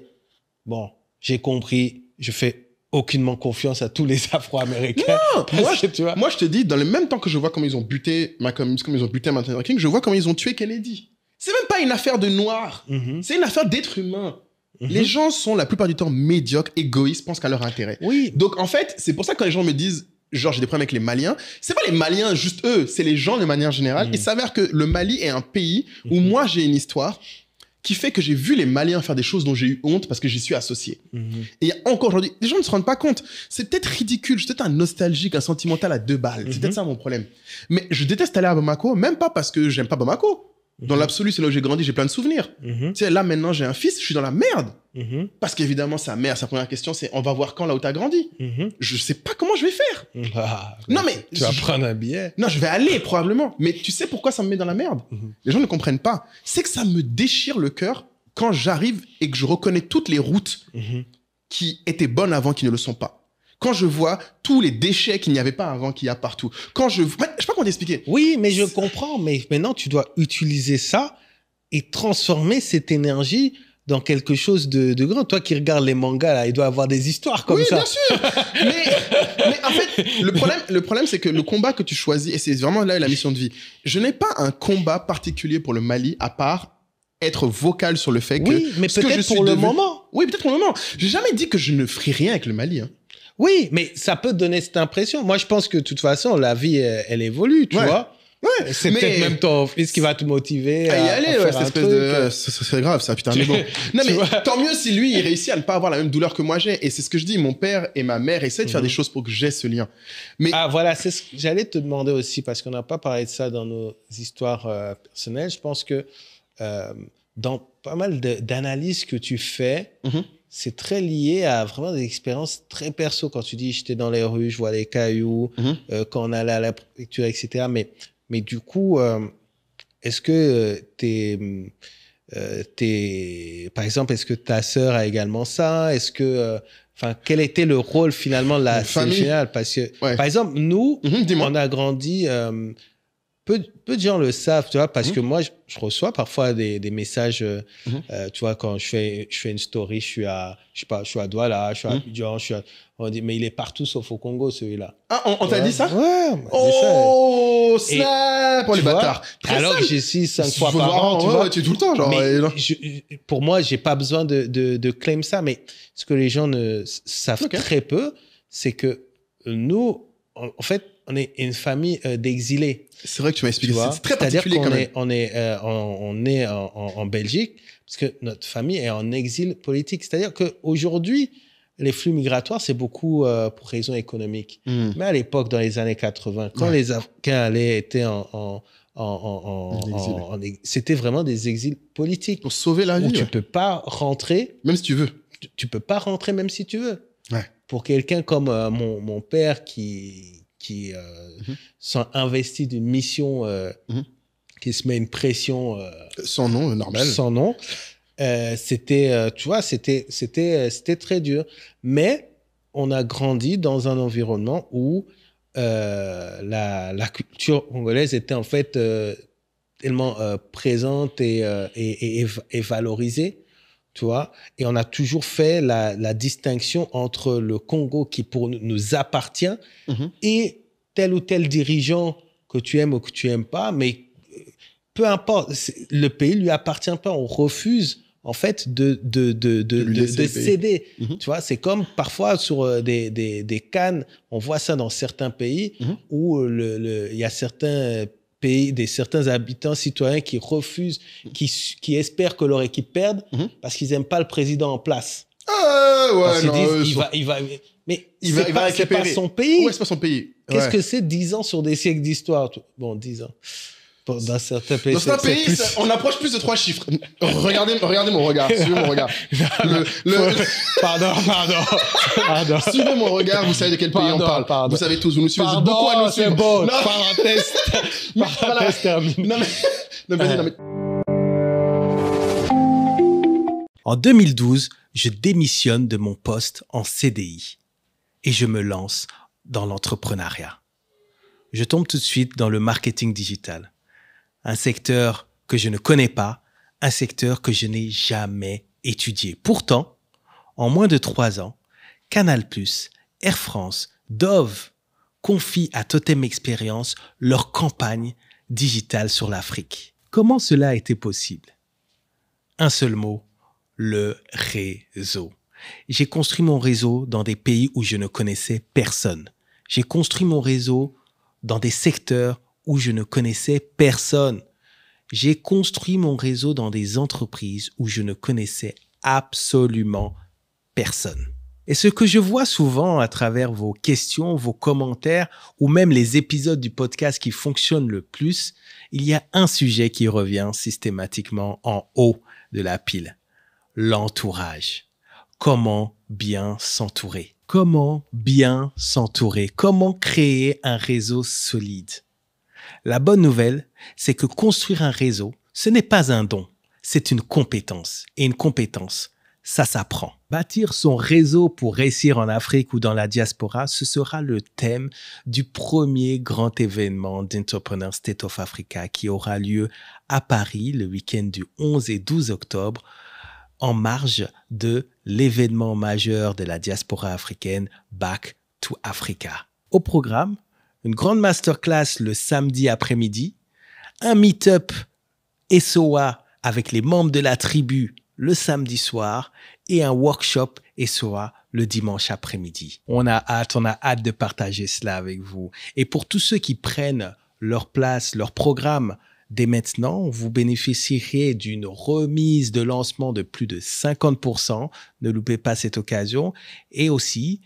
bon, j'ai compris, je fais aucunement confiance à tous les Afro-Américains? Non, moi, je te dis, dans le même temps que je vois comment ils ont buté Malcolm X, comme ils ont buté Martin Luther King, je vois comment ils ont tué Kennedy. C'est même pas une affaire de noir. C'est une affaire d'être humain. Les gens sont la plupart du temps médiocres, égoïstes, pensent qu'à leur intérêt. Oui. Donc, en fait, c'est pour ça que quand les gens me disent, genre, j'ai des problèmes avec les Maliens, c'est pas les Maliens, juste eux, c'est les gens de manière générale. Il s'avère que le Mali est un pays où moi, j'ai une histoire qui fait que j'ai vu les Maliens faire des choses dont j'ai eu honte parce que j'y suis associé. Et encore aujourd'hui, les gens ne se rendent pas compte. C'est peut-être ridicule, je suis peut-être un nostalgique, un sentimental à 2 balles. C'est peut-être ça mon problème. Mais je déteste aller à Bamako, même pas parce que j'aime pas Bamako. Dans l'absolu, c'est là où j'ai grandi, j'ai plein de souvenirs. Tu sais, là, maintenant, j'ai un fils, je suis dans la merde. Parce qu'évidemment, sa mère, sa première question, c'est on va voir quand là où t'as grandi. Je sais pas comment je vais faire. Non, mais. Tu vas prendre un billet. Non, je vais aller, probablement. Mais tu sais pourquoi ça me met dans la merde? Les gens ne comprennent pas. C'est que ça me déchire le cœur quand j'arrive et que je reconnais toutes les routes qui étaient bonnes avant qui ne le sont pas. Quand je vois tous les déchets qu'il n'y avait pas avant qu'il y a partout. Quand je sais pas comment t'expliquer. Oui, mais je comprends. Mais maintenant, tu dois utiliser ça et transformer cette énergie dans quelque chose de grand. Toi qui regardes les mangas, là, il doit avoir des histoires comme ça. Oui, bien sûr. mais en fait, le problème, c'est que le combat que tu choisis, et c'est vraiment là la mission de vie, je n'ai pas un combat particulier pour le Mali à part être vocal sur le fait que... Oui, mais peut-être pour le moment. Oui, peut-être pour le moment. J'ai jamais dit que je ne ferai rien avec le Mali. Hein. Oui, mais ça peut donner cette impression. Moi, je pense que de toute façon, la vie, elle évolue, tu vois. Ouais, c'est peut-être même ton fils qui va te motiver à y aller, faire cette un espèce truc. de... c'est grave, ça, putain, mais bon. Non, mais tant mieux si lui, il réussit à ne pas avoir la même douleur que moi j'ai. Et c'est ce que je dis, mon père et ma mère essaient de faire des choses pour que j'aie ce lien. Mais... Ah, voilà, c'est ce que j'allais te demander aussi, parce qu'on n'a pas parlé de ça dans nos histoires personnelles. Je pense que dans pas mal d'analyses que tu fais, c'est très lié à vraiment des expériences très perso. Quand tu dis, j'étais dans les rues, je vois les cailloux, quand on allait à la préfecture, etc. Mais du coup, est-ce que par exemple, est-ce que ta sœur a également ça? Est-ce que, quel était le rôle finalement de la finale? Parce que, par exemple, nous, on a grandi, peu de gens le savent, tu vois, parce que moi, je reçois parfois des messages, tu vois, quand je fais une story, je suis à Douala, je suis à Abidjan, on dit, mais il est partout sauf au Congo, celui-là. Ah, on t'a dit ça? Ouais. Oh, snap! Pour les bâtards. Alors que j'ai 5 fois par an, tu vois. Tu es tout le temps, genre. Pour moi, j'ai pas besoin de claim ça, mais ce que les gens ne savent très peu, c'est que nous, en fait, on est une famille d'exilés. C'est vrai que tu m'as expliqué. C'est très particulier quand même. On est en Belgique parce que notre famille est en exil politique. C'est-à-dire qu'aujourd'hui, les flux migratoires, c'est beaucoup pour raisons économiques. Mais à l'époque, dans les années 80, quand les Africains étaient c'était vraiment des exils politiques. Pour sauver la vie. Où tu peux pas rentrer. Même si tu veux. Tu peux pas rentrer même si tu veux. Ouais. Pour quelqu'un comme mon père qui sont investis d'une mission qui se met une pression sans nom, normal. Sans nom. C'était, tu vois, c'était très dur. Mais on a grandi dans un environnement où la culture congolaise était en fait tellement présente et valorisée. Tu vois, et on a toujours fait la distinction entre le Congo qui pour nous appartient et tel ou tel dirigeant que tu aimes ou que tu aimes pas, mais peu importe, le pays lui appartient pas. On refuse en fait de céder. Tu vois, c'est comme parfois sur des cannes, on voit ça dans certains pays où il y a certains pays, certains habitants, citoyens qui refusent, qui espèrent que leur équipe perde parce qu'ils n'aiment pas le président en place. Ouais, non. Il va récupérer. C'est pas son pays. Ouais, c'est pas son pays. Qu'est-ce que c'est 10 ans sur des siècles d'histoire? Bon, 10 ans. Dans certains pays, on approche plus de 3 chiffres. Regardez mon regard. Suivez mon regard. Pardon. Suivez mon regard, vous savez de quel pays on parle. Vous savez tous, vous nous suivez beaucoup à nous suivre. C'est bon. Parenthèse terminée. Non, mais... En 2012, je démissionne de mon poste en CDI et je me lance dans l'entrepreneuriat. Je tombe tout de suite dans le marketing digital. Un secteur que je ne connais pas, un secteur que je n'ai jamais étudié. Pourtant, en moins de 3 ans, Canal+, Air France, Dove confient à Totem Experience leur campagne digitale sur l'Afrique. Comment cela a été possible? Un seul mot, le réseau. J'ai construit mon réseau dans des pays où je ne connaissais personne. J'ai construit mon réseau dans des secteurs où je ne connaissais personne. J'ai construit mon réseau dans des entreprises où je ne connaissais absolument personne. Et ce que je vois souvent à travers vos questions, vos commentaires ou même les épisodes du podcast qui fonctionnent le plus, il y a un sujet qui revient systématiquement en haut de la pile. L'entourage. Comment bien s'entourer? Comment bien s'entourer? Comment créer un réseau solide? La bonne nouvelle, c'est que construire un réseau, ce n'est pas un don, c'est une compétence. Et une compétence, ça s'apprend. Bâtir son réseau pour réussir en Afrique ou dans la diaspora, ce sera le thème du premier grand événement d'Entrepreneur State of Africa qui aura lieu à Paris le week-end du 11 et 12 octobre en marge de l'événement majeur de la diaspora africaine Back to Africa. Au programme, une grande masterclass le samedi après-midi, un meet-up SOA avec les membres de la tribu le samedi soir et un workshop SOA le dimanche après-midi. On a hâte de partager cela avec vous. Et pour tous ceux qui prennent leur place, leur programme dès maintenant, vous bénéficierez d'une remise de lancement de plus de 50%. Ne loupez pas cette occasion. Et aussi,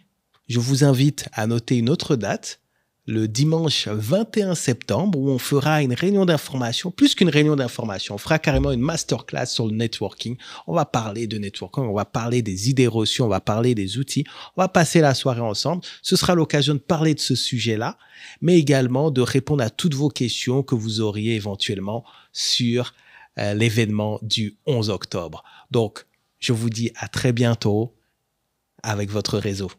je vous invite à noter une autre date, le dimanche 21 septembre, où on fera une réunion d'information, plus qu'une réunion d'information, on fera carrément une masterclass sur le networking. On va parler de networking, on va parler des idées reçues, on va parler des outils, on va passer la soirée ensemble. Ce sera l'occasion de parler de ce sujet-là, mais également de répondre à toutes vos questions que vous auriez éventuellement sur l'événement du 11 octobre. Donc, je vous dis à très bientôt avec votre réseau.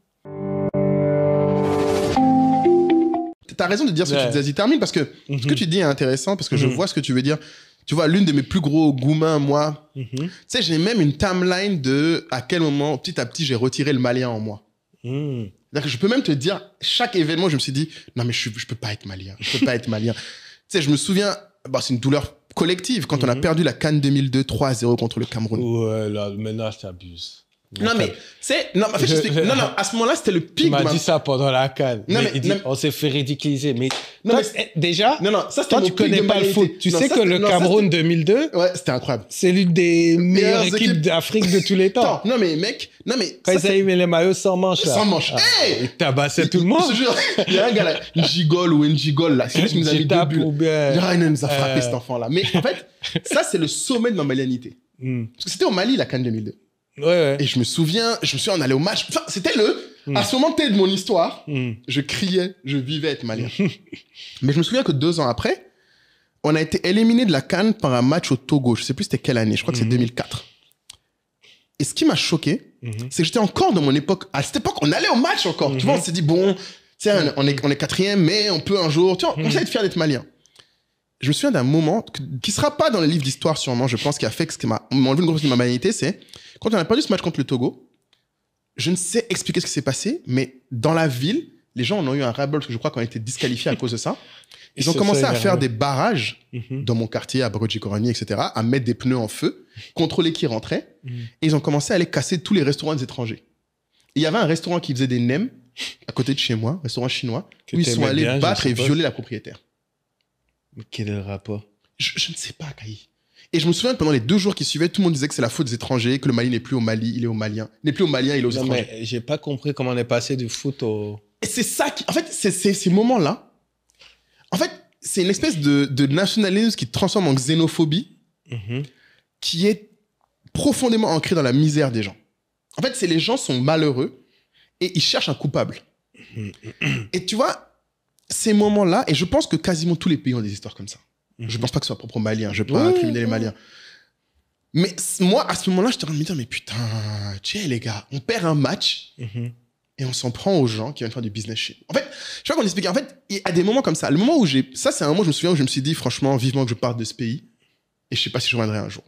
T'as raison de dire ce que tu disais. Termine parce que ce que tu dis est intéressant parce que je vois ce que tu veux dire. Tu vois, l'une de mes plus gros gourmands, moi, tu sais, j'ai même une timeline de à quel moment, petit à petit, j'ai retiré le malien en moi. C'est-à-dire que je peux même te dire, chaque événement, je me suis dit, non, mais je peux pas être malien. Je peux pas être malien. Tu sais, je me souviens, c'est une douleur collective quand on a perdu la CAN 2002 3-0 contre le Cameroun. Ouais, là, maintenant, je t'abuse. Non, mais, c'est, non, en fait, non, à ce moment-là, c'était le pic. Tu m'as dit ça pendant la CAN. Non, mais, on s'est fait ridiculiser. Mais, non, toi, mais déjà, ça, toi, tu connais pas le foot. Tu sais que le Cameroun 2002, ouais, c'était incroyable. C'est l'une des meilleures équipes d'Afrique de tous les temps. Non, mais mec, quand ils avaient mis les maillots sans manches, là. Sans manches. Hey! Ils tabassaient tout le monde. Je te jure, il y a un gars là, Njigol ou Njigol, là. C'est lui qui nous a mis 2 buts. Il nous a frappé cet enfant-là. Mais en fait, ça, c'est le sommet de ma malianité. Parce que c'était au Mali, la CAN 2002. Ouais. Et je me souviens, on allait au match. Enfin, c'était à ce moment de mon histoire, je criais, je vivais être malien. Mais je me souviens que 2 ans après, on a été éliminé de la CAN par un match au Togo. Je sais plus c'était quelle année. Je crois que c'est 2004. Et ce qui m'a choqué, c'est que j'étais encore dans mon époque. À cette époque, on allait au match encore. Tu vois, on s'est dit, bon, tu sais, on est 4e, mais on peut un jour. Tu vois, on s'est être fier d'être malien. Je me souviens d'un moment qui sera pas dans les livres d'histoire sûrement, je pense, qui a fait que ce qui m'a enlevé une grosse partie de ma malianité, c'est quand on a perdu ce match contre le Togo, je ne sais expliquer ce qui s'est passé, mais dans la ville, les gens en ont eu un ras-le-bol parce que je crois qu'on a été disqualifiés à cause de ça. Ils ont commencé à faire des barrages dans mon quartier, à Brodjikorani, etc., à mettre des pneus en feu, contrôler qui rentrait, et ils ont commencé à aller casser tous les restaurants des étrangers. Et il y avait un restaurant qui faisait des nems à côté de chez moi, un restaurant chinois, où ils sont allés battre et violer la propriétaire. Mais quel est le rapport? Je ne sais pas, Kaï. Et je me souviens que pendant les 2 jours qui suivaient, tout le monde disait que c'est la faute des étrangers, que le Mali n'est plus au Mali, il est au Malien. Il n'est plus au Malien, il est aux étrangers. Mais j'ai pas compris comment on est passé du foot au... Et c'est ça qui... En fait, c'est ces moments-là. En fait, c'est une espèce de nationalisme qui transforme en xénophobie, qui est profondément ancré dans la misère des gens. En fait, c'est les gens sont malheureux et ils cherchent un coupable. Et tu vois, ces moments-là, et je pense que quasiment tous les pays ont des histoires comme ça. Je pense pas que ce soit propre aux Maliens. Je ne veux pas incriminer les Maliens. Mais moi, à ce moment-là, j'étais en train de me dire, mais putain, tiens, les gars, on perd un match et on s'en prend aux gens qui viennent faire du business chez nous. En fait, je crois qu'on explique. En fait, il y a des moments comme ça. Le moment où ça, c'est un moment, je me souviens, où je me suis dit, franchement, vivement que je parte de ce pays et je sais pas si je reviendrai un jour.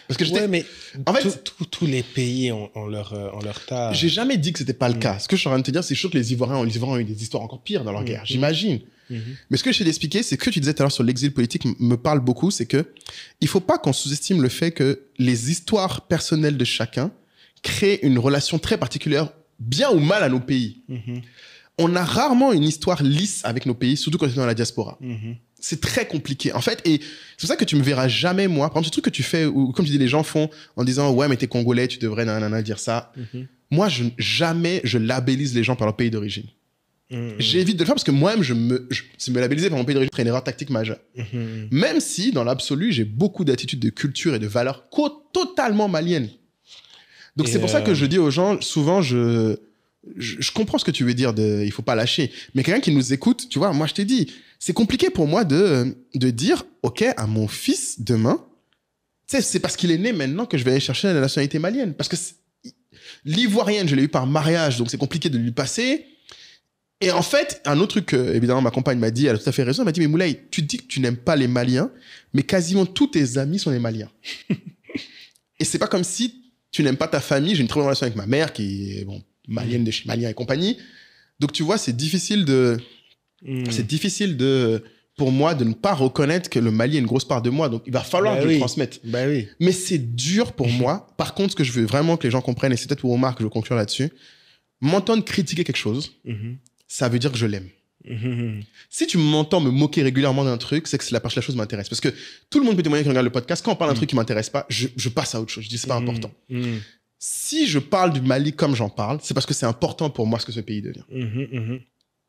Parce que ouais, mais en fait, tous les pays ont leur tas. J'ai jamais dit que c'était pas le cas. Ce que je suis en train de te dire, c'est sûr que les Ivoiriens ont eu des histoires encore pires dans leur guerre, j'imagine. Mais ce que j'essaie d'expliquer, c'est que tu disais tout à l'heure sur l'exil politique me parle beaucoup, c'est que il faut pas qu'on sous-estime le fait que les histoires personnelles de chacun créent une relation très particulière, bien ou mal, à nos pays. On a rarement une histoire lisse avec nos pays, surtout quand on est dans la diaspora. C'est très compliqué. En fait, et c'est pour ça que tu me verras jamais, moi, par exemple, ce truc que tu fais, ou comme tu dis, les gens font en disant, ouais, mais t'es Congolais, tu devrais nanana dire ça. Moi, jamais je labellise les gens par leur pays d'origine. J'évite de le faire parce que moi-même, me labelliser par mon pays d'origine serait une erreur tactique majeure. Même si, dans l'absolu, j'ai beaucoup d'attitudes de culture et de valeurs totalement maliennes. Donc, c'est pour ça que je dis aux gens, souvent, je comprends ce que tu veux dire il faut pas lâcher. Mais quelqu'un qui nous écoute, tu vois, moi, je t'ai dit, c'est compliqué pour moi de dire, OK, à mon fils, demain, Tu sais, c'est parce qu'il est né maintenant que je vais aller chercher la nationalité malienne. Parce que l'ivoirienne, je l'ai eu par mariage, donc c'est compliqué de lui passer. Et en fait, un autre truc, évidemment, ma compagne m'a dit, elle a tout à fait raison, elle m'a dit, mais Moulay, tu te dis que tu n'aimes pas les Maliens, mais quasiment tous tes amis sont des Maliens. Et c'est pas comme si tu n'aimes pas ta famille. J'ai une très bonne relation avec ma mère, qui est malienne de chez Malien et compagnie. Donc, tu vois, c'est difficile pour moi de ne pas reconnaître que le Mali est une grosse part de moi. Donc, il va falloir que je le transmette. Oui. Mais c'est dur pour moi. Par contre, ce que je veux vraiment que les gens comprennent, et c'est peut-être pour Omar que je veux conclure là-dessus, m'entendre critiquer quelque chose, ça veut dire que je l'aime. Si tu m'entends me moquer régulièrement d'un truc, c'est que la chose m'intéresse. Parce que tout le monde peut témoigner qui regarde le podcast. Quand on parle d'un truc qui m'intéresse pas, je passe à autre chose. Je dis c'est pas important. Si je parle du Mali comme j'en parle, c'est parce que c'est important pour moi ce que ce pays devient.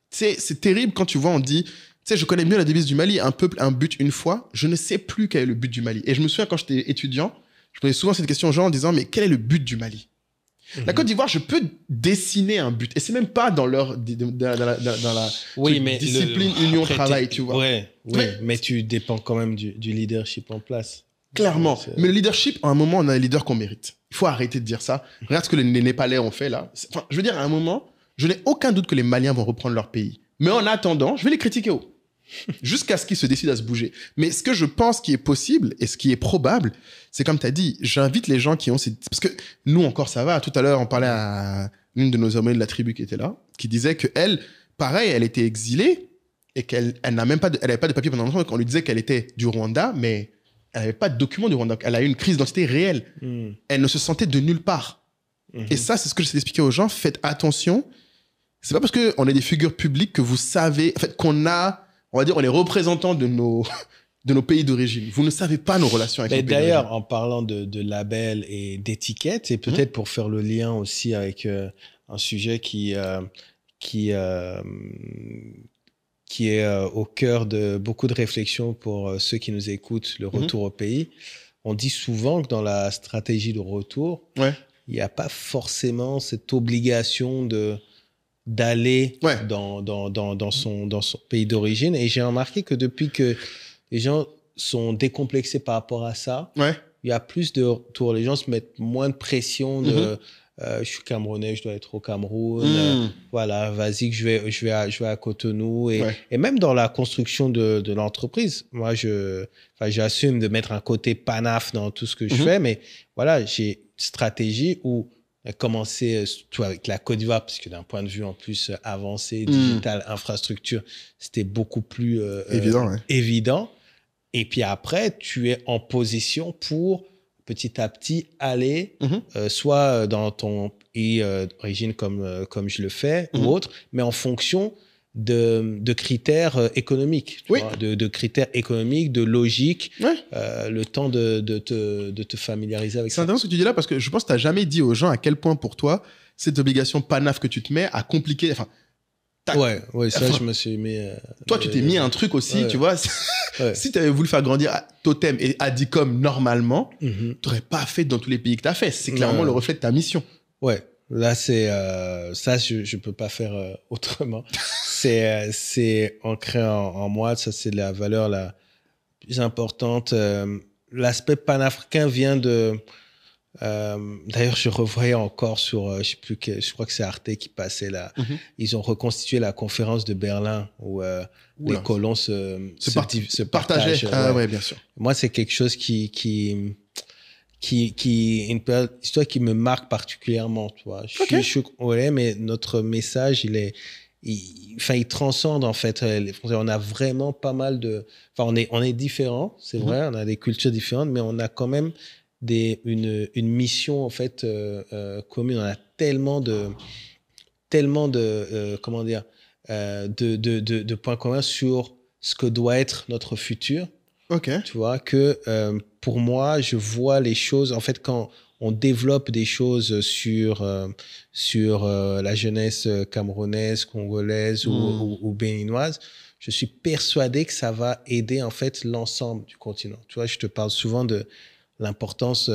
C'est terrible quand tu vois, on dit, tu sais, je connais mieux la devise du Mali, un peuple, un but, une fois. Je ne sais plus quel est le but du Mali. Et je me souviens quand j'étais étudiant, je posais souvent cette question aux gens en disant, mais quel est le but du Mali? La Côte d'Ivoire, je peux dessiner un but. Et c'est même pas dans la discipline union-travail, tu vois. Mais tu dépends quand même du leadership en place. Clairement. Mais le leadership, à un moment, on a un leader qu'on mérite. Il faut arrêter de dire ça. Regarde ce que les Népalais ont fait là. Enfin, je veux dire, à un moment, je n'ai aucun doute que les Maliens vont reprendre leur pays. Mais en attendant, je vais les critiquer jusqu'à ce qu'ils se décident à se bouger. Mais ce que je pense qui est possible et ce qui est probable, c'est comme tu as dit, j'invite les gens qui ont... Parce que nous encore, ça va. Tout à l'heure, on parlait à une de nos amies de la tribu qui était là, qui disait qu'elle, pareil, elle était exilée et qu'elle n'avait pas de papier pendant longtemps. On lui disait qu'elle était du Rwanda, mais elle n'avait pas de document du Rwanda. Elle a eu une crise d'identité réelle. Elle ne se sentait de nulle part. Et ça, c'est ce que j'essaie d'expliquer aux gens. Faites attention. C'est pas parce qu'on est des figures publiques que vous savez, en fait, qu'on a, on va dire, on est représentants de nos pays d'origine. Vous ne savez pas nos relations avec les pays d'origine. D'ailleurs, en parlant de labels et d'étiquettes, et peut-être pour faire le lien aussi avec un sujet qui est au cœur de beaucoup de réflexions pour ceux qui nous écoutent, le retour au pays. On dit souvent que dans la stratégie de retour, il n'y a pas forcément cette obligation d'aller dans son pays d'origine. Et j'ai remarqué que depuis que les gens sont décomplexés par rapport à ça, il y a plus de retour. Les gens se mettent moins de pression de je suis Camerounais, je dois être au Cameroun. Voilà, vas-y que je vais à Cotonou. Et même dans la construction de l'entreprise, moi, j'assume de mettre un côté panaf dans tout ce que je fais. Mais voilà, j'ai une stratégie où commencer avec la Côte d'Ivoire, parce que d'un point de vue en plus avancé, digital, infrastructure, c'était beaucoup plus évident. Et puis après, tu es en position pour petit à petit aller soit dans ton pays d'origine comme je le fais ou autre, mais en fonction de critères économiques, de critères économiques, de logique, le temps de te familiariser avec ça. C'est intéressant ce que tu dis là, parce que je pense que tu n'as jamais dit aux gens à quel point pour toi, cette obligation PANAF que tu te mets à compliquer... Enfin, je me suis mis... toi, tu t'es mis un truc aussi, tu vois. Si tu avais voulu faire grandir Totem et Adicom normalement, tu n'aurais pas fait dans tous les pays que tu as fait. C'est clairement le reflet de ta mission. Là, c'est ça, je peux pas faire autrement. C'est ancré en moi. Ça, c'est la valeur la plus importante. L'aspect panafricain vient de... d'ailleurs, je revoyais encore sur, je crois que c'est Arte qui passait là. Ils ont reconstitué la conférence de Berlin où les colons se partagent. Bien sûr. Moi, c'est quelque chose une histoire qui me marque particulièrement, tu vois. Je suis mais notre message, il transcende en fait les Français. On a vraiment pas mal on est différents, c'est vrai, on a des cultures différentes, mais on a quand même une mission en fait commune. On a tellement de comment dire de points communs sur ce que doit être notre futur. Tu vois que pour moi, je vois les choses en fait quand on développe des choses sur la jeunesse camerounaise, congolaise ou béninoise. Je suis persuadé que ça va aider en fait l'ensemble du continent. Tu vois, je te parle souvent de l'importance,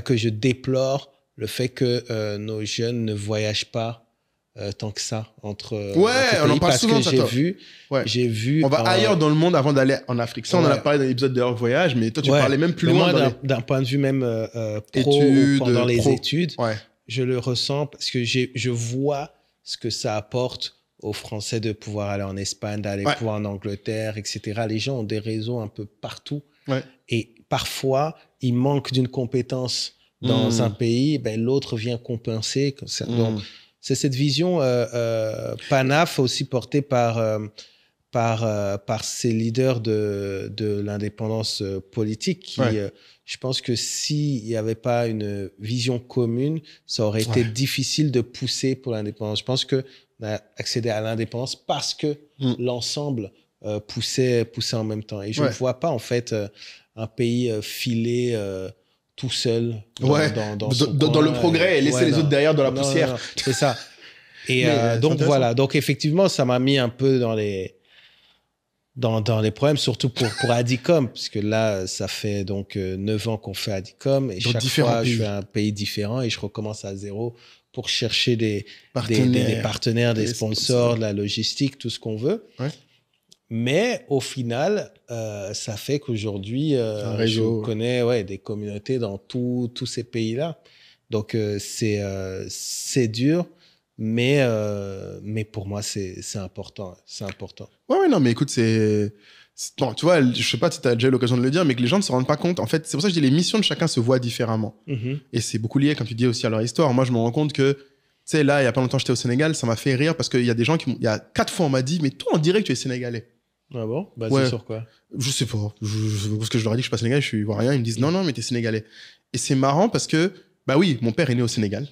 que je déplore le fait que nos jeunes ne voyagent pas tant que ça entre on en parle parce souvent que ça, j'ai vu on va ailleurs dans le monde avant d'aller en Afrique. Ça, on en a parlé dans l'épisode de leur voyage, mais toi, tu parlais même plus loin. Moi, d'un point de vue même pro, études, pendant les études, ouais. je le ressens parce que je vois ce que ça apporte aux Français de pouvoir aller en Espagne, d'aller pouvoir en Angleterre, etc. Les gens ont des réseaux un peu partout. Ouais. Et parfois, ils manquent d'une compétence dans un pays, ben, l'autre vient compenser. Donc, c'est cette vision PANAF aussi portée par ces leaders de l'indépendance politique qui, je pense que s'il n'y avait pas une vision commune, ça aurait été difficile de pousser pour l'indépendance. Je pense qu'on a accédé à l'indépendance parce que l'ensemble poussait en même temps. Et je ne vois pas, en fait, un pays filé tout seul dans le progrès et laisser les autres derrière dans la poussière. Non, c'est ça. Et donc, voilà. Donc, effectivement, ça m'a mis un peu dans les problèmes, surtout pour Adicom, parce que là, ça fait donc 9 ans qu'on fait Adicom, et chaque fois, je fais un pays différent et je recommence à zéro pour chercher des partenaires, des sponsors, de la logistique, tout ce qu'on veut. Ouais. Mais au final, ça fait qu'aujourd'hui, je connais des communautés dans tous ces pays-là. Donc, c'est dur. Mais pour moi, c'est important. C'est important. Ouais, non, mais écoute, bon, tu vois, je sais pas si tu as déjà eu l'occasion de le dire, mais que les gens ne se rendent pas compte. En fait, c'est pour ça que je dis les missions de chacun se voient différemment. Et c'est beaucoup lié, comme tu dis, aussi à leur histoire. Moi, je me rends compte que, tu sais, là, il y a pas longtemps, j'étais au Sénégal, ça m'a fait rire parce qu'il y a des gens il y a 4 fois, on m'a dit, mais toi, on dirait que tu es sénégalais. Ah bon? Basé sur quoi? Je sais pas. Parce que je leur ai dit que je suis pas sénégalais, je suis ivoirien. Ils me disent, non, mais t'es sénégalais. Et c'est marrant parce que, bah oui, mon père est né au Sénégal.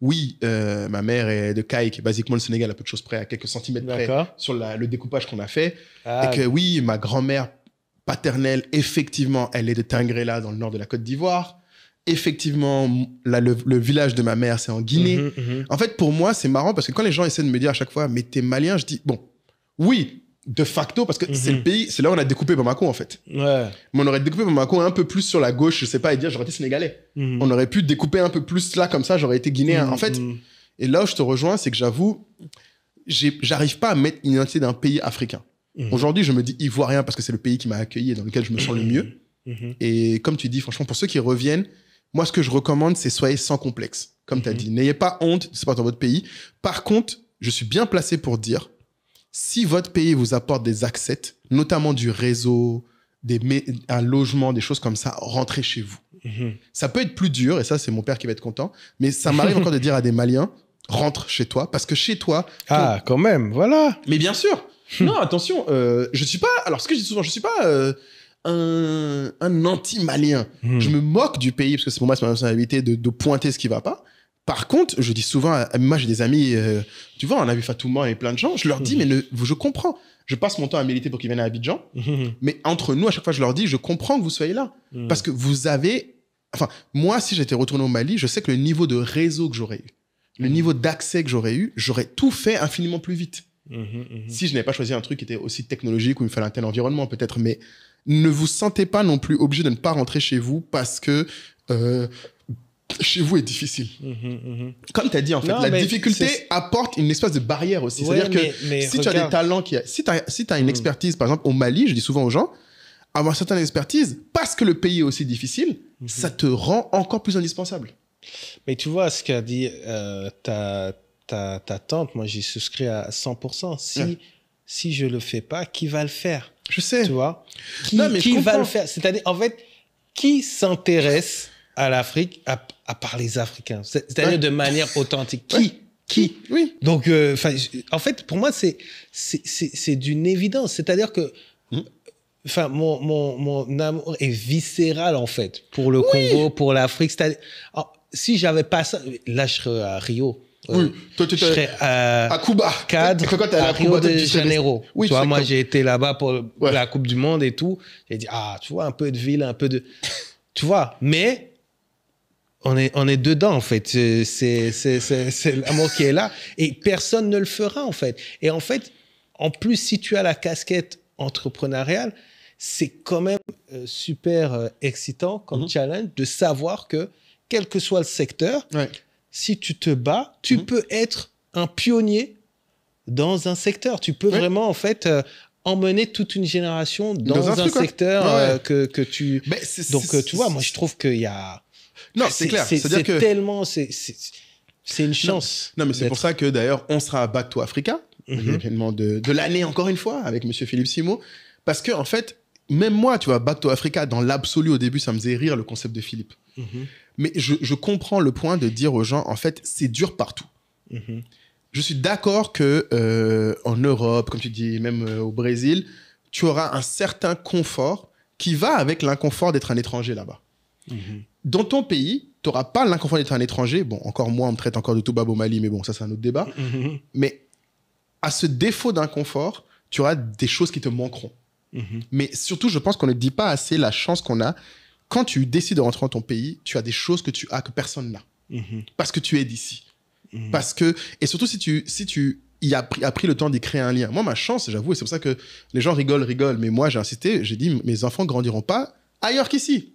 Oui, ma mère est de Caille, qui est basiquement le Sénégal, à peu de choses près, à quelques centimètres près, sur le découpage qu'on a fait. Et que oui, ma grand-mère paternelle, effectivement, elle est de Tingrela, dans le nord de la Côte d'Ivoire. Effectivement, le village de ma mère, c'est en Guinée. En fait, pour moi, c'est marrant parce que quand les gens essaient de me dire à chaque fois, mais t'es malien, je dis, bon, oui, de facto, parce que c'est le pays, c'est là où on a découpé Bamako, en fait. Ouais. Mais on aurait découpé Bamako un peu plus sur la gauche, je sais pas, et dire j'aurais été sénégalais. On aurait pu découper un peu plus là, comme ça, j'aurais été guinéen. En fait, et là où je te rejoins, c'est que j'avoue, j'arrive pas à mettre une identité d'un pays africain. Aujourd'hui, je me dis ivoirien parce que c'est le pays qui m'a accueilli et dans lequel je me sens le mieux. Et comme tu dis, franchement, pour ceux qui reviennent, moi, ce que je recommande, c'est soyez sans complexe. Comme tu as dit, n'ayez pas honte de se battre dans votre pays. Par contre, je suis bien placé pour dire, si votre pays vous apporte des accès, notamment du réseau, un logement, des choses comme ça, rentrez chez vous. Ça peut être plus dur, et ça, c'est mon père qui va être content, mais ça m'arrive encore de dire à des Maliens, rentre chez toi, parce que chez toi... quand même, voilà. Mais bien sûr. Non, attention, je suis pas... Alors, ce que je dis souvent, je suis pas un anti-malien. Je me moque du pays, parce que pour moi, c'est ma responsabilité de pointer ce qui va pas. Par contre, je dis souvent, moi j'ai des amis, tu vois, on a vu Fatouma et plein de gens, je leur dis, mais je comprends. Je passe mon temps à militer pour qu'ils viennent à Abidjan, mais entre nous, à chaque fois, je leur dis, je comprends que vous soyez là. Parce que vous avez... Enfin, moi, si j'étais retourné au Mali, je sais que le niveau de réseau que j'aurais eu, le niveau d'accès que j'aurais eu, j'aurais tout fait infiniment plus vite. Si je n'avais pas choisi un truc qui était aussi technologique, où il me fallait un tel environnement, peut-être. Mais ne vous sentez pas non plus obligé de ne pas rentrer chez vous parce que... chez vous est difficile. Comme tu as dit, en fait, la difficulté apporte une espèce de barrière aussi. Ouais, c'est-à-dire que si tu as des talents, si tu as une expertise, par exemple, au Mali, je dis souvent aux gens, avoir certaines expertises, parce que le pays est aussi difficile, ça te rend encore plus indispensable. Mais tu vois, ce qu'a dit ta tante, moi, j'y souscris à 100%. Si je le fais pas, qui va le faire? Je sais. Tu vois? Qui va le faire? C'est-à-dire, en fait, qui s'intéresse à l'Afrique, à part les Africains, c'est-à-dire de manière authentique. Qui Oui. Donc, en fait, pour moi, c'est d'une évidence. C'est-à-dire que, mon amour est viscéral, en fait, pour le Congo, pour l'Afrique. Si j'avais pas ça, là, je serais à Rio. Oui, toi, tu serais à Cuba. Cadre, à Rio de Janeiro. Oui, tu vois, moi, j'ai été là-bas pour la Coupe du Monde et tout. J'ai dit, tu vois, un peu de ville, un peu de... Tu vois, mais... On est dedans, en fait. C'est l'amour qui est là. Et personne ne le fera, en fait. Et en fait, en plus, si tu as la casquette entrepreneuriale, c'est quand même super excitant comme challenge de savoir que, quel que soit le secteur, si tu te bats, tu peux être un pionnier dans un secteur. Tu peux vraiment, en fait, emmener toute une génération dans un secteur que tu... Donc, tu vois, moi, je trouve qu'il y a... Non, c'est clair. C'est-à-dire que... tellement... C'est une chance. Non, mais c'est pour ça que, d'ailleurs, on sera à Back to Africa, l'événement de l'année, encore une fois, avec M. Philippe Simo. Parce que, en fait, même moi, tu vois, Back to Africa, dans l'absolu, au début, ça me faisait rire, le concept de Philippe. Mais je comprends le point de dire aux gens, en fait, c'est dur partout. Je suis d'accord que en Europe, comme tu dis, même au Brésil, tu auras un certain confort qui va avec l'inconfort d'être un étranger là-bas. Dans ton pays, tu n'auras pas l'inconfort d'être un étranger. Bon, encore moi, on me traite encore de Toubab au Mali, mais bon, ça, c'est un autre débat. Mais à ce défaut d'inconfort, tu auras des choses qui te manqueront. Mais surtout, je pense qu'on ne dit pas assez la chance qu'on a. Quand tu décides de rentrer dans ton pays, tu as des choses que tu as que personne n'a. Parce que tu es d'ici. Parce que, et surtout si tu y as pris le temps d'y créer un lien. Moi, ma chance, j'avoue, et c'est pour ça que les gens rigolent, mais moi, j'ai insisté, j'ai dit, mes enfants ne grandiront pas ailleurs qu'ici.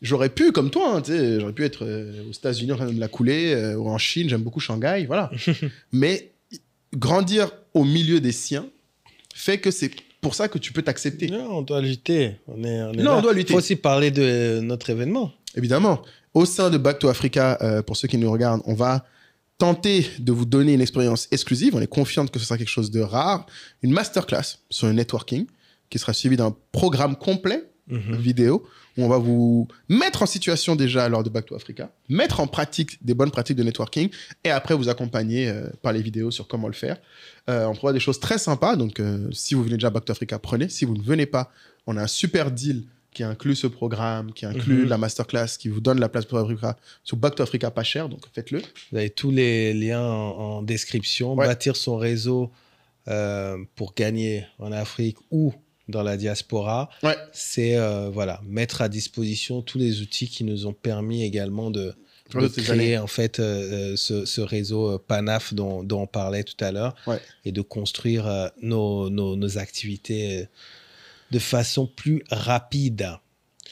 J'aurais pu, comme toi, hein, j'aurais pu être aux États-Unis en train de me la couler, ou en Chine, j'aime beaucoup Shanghai, voilà. Mais grandir au milieu des siens fait que c'est pour ça que tu peux t'accepter. Non, on doit lutter. On doit lutter. Il faut aussi parler de notre événement. Évidemment. Au sein de Back to Africa, pour ceux qui nous regardent, on va tenter de vous donner une expérience exclusive. On est confiant que ce sera quelque chose de rare. Une masterclass sur le networking qui sera suivie d'un programme complet vidéo où on va vous mettre en situation déjà lors de Back to Africa, mettre en pratique des bonnes pratiques de networking et après vous accompagner par les vidéos sur comment le faire. On prévoit des choses très sympas. Donc, si vous venez déjà à Back to Africa, prenez. Si vous ne venez pas, on a un super deal qui inclut ce programme, qui inclut la masterclass, qui vous donne la place pour Africa sur Back to Africa pas cher, donc faites-le. Vous avez tous les liens en description. Bâtir son réseau pour gagner en Afrique ou dans la diaspora, c'est mettre à disposition tous les outils qui nous ont permis également de créer en fait ce réseau PANAF dont on parlait tout à l'heure et de construire nos activités de façon plus rapide.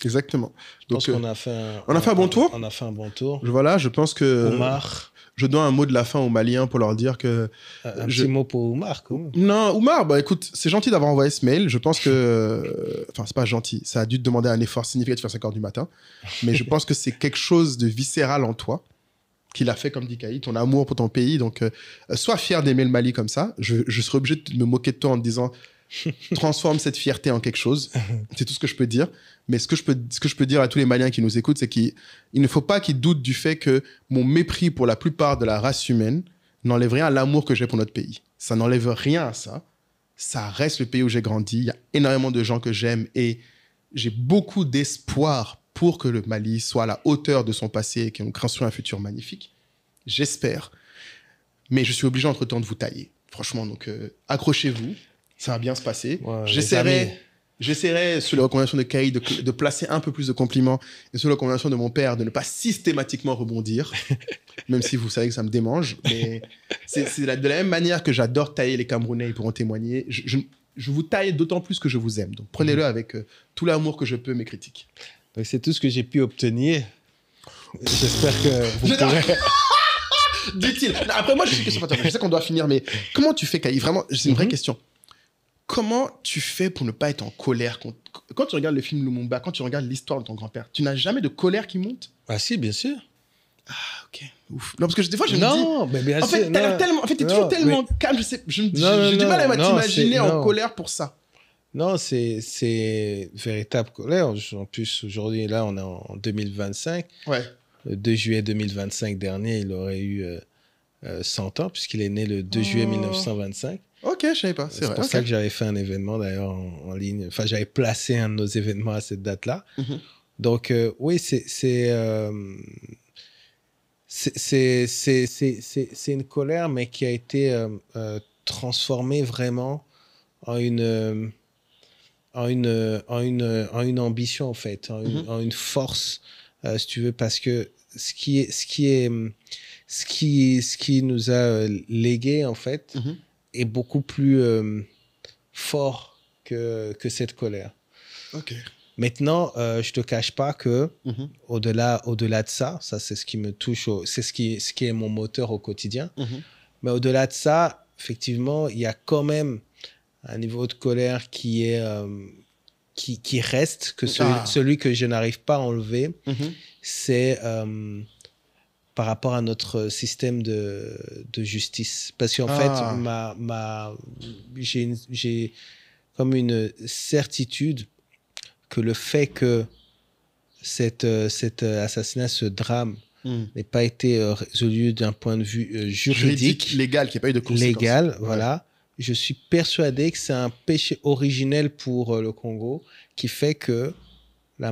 Exactement. Je pense qu'on a fait un bon tour. On a fait un bon tour. Voilà, je pense que... Oumar. Je donne un mot de la fin aux Maliens pour leur dire que... Un petit mot pour Oumar, quand même. Non, Oumar, bah écoute, c'est gentil d'avoir envoyé ce mail. Je pense que... Enfin, c'est pas gentil. Ça a dû te demander un effort significatif à 5 heures du matin. Mais je pense que c'est quelque chose de viscéral en toi qu'il a fait, comme dit Kaï, ton amour pour ton pays. Donc, sois fier d'aimer le Mali comme ça. Je serais obligé de me moquer de toi en te disant... transforme cette fierté en quelque chose. C'est tout ce que je peux dire. Mais ce que je peux dire à tous les Maliens qui nous écoutent, c'est qu'il ne faut pas qu'ils doutent du fait que mon mépris pour la plupart de la race humaine n'enlève rien à l'amour que j'ai pour notre pays. Ça n'enlève rien à ça. Ça reste le pays où j'ai grandi. Il y a énormément de gens que j'aime et j'ai beaucoup d'espoir pour que le Mali soit à la hauteur de son passé et qu'on construise un futur magnifique. J'espère. Mais je suis obligé entre-temps de vous tailler. Franchement, donc accrochez-vous. Ça va bien se passer. Ouais, j'essaierai, sous la recommandation de Kaï, de placer un peu plus de compliments et sous la recommandation de mon père, de ne pas systématiquement rebondir, même si vous savez que ça me démange. Mais c'est de la même manière que j'adore tailler les Camerounais, ils pourront témoigner. Je vous taille d'autant plus que je vous aime. Donc prenez-le avec tout l'amour que je peux, mes critiques. Donc c'est tout ce que j'ai pu obtenir. J'espère que vous pourrez... Dit-il. Après, moi, j'ai une question. Je sais qu'on doit finir, mais comment tu fais, Kaï? Vraiment, c'est une vraie question. Comment tu fais pour ne pas être en colère quand tu regardes le film Lumumba, quand tu regardes l'histoire de ton grand-père, tu n'as jamais de colère qui monte? Ah si, bien sûr. Ah, ok. Ouf. Non, parce que des fois, je me dis... Non, mais bien sûr. T'es toujours tellement calme. J'ai du mal à t'imaginer en colère pour ça. Non, c'est véritable colère. En plus, aujourd'hui, là, on est en 2025. Ouais. Le 2 juillet 2025 dernier, il aurait eu 100 ans, puisqu'il est né le 2 juillet 1925. Ok, je savais pas. C'est pour ça que j'avais fait un événement d'ailleurs en ligne. Enfin, j'avais placé un de nos événements à cette date-là. Donc, oui, c'est une colère, mais qui a été transformée vraiment en une ambition, en fait, en une force, si tu veux, parce que ce qui nous a légué, en fait, est beaucoup plus fort que cette colère. Ok. Maintenant, je te cache pas que au-delà de ça, c'est ce qui me touche, c'est ce qui est mon moteur au quotidien. Mais au-delà de ça, effectivement, il y a quand même un niveau de colère qui est qui reste, que celui que je n'arrive pas à enlever, c'est par rapport à notre système de justice. Parce qu'en fait, j'ai comme une certitude que le fait que cet assassinat, ce drame, n'ait pas été résolu d'un point de vue juridique, légal, qu'il n'y ait pas eu de conséquences. Légal, voilà. Je suis persuadé que c'est un péché originel pour le Congo qui fait que la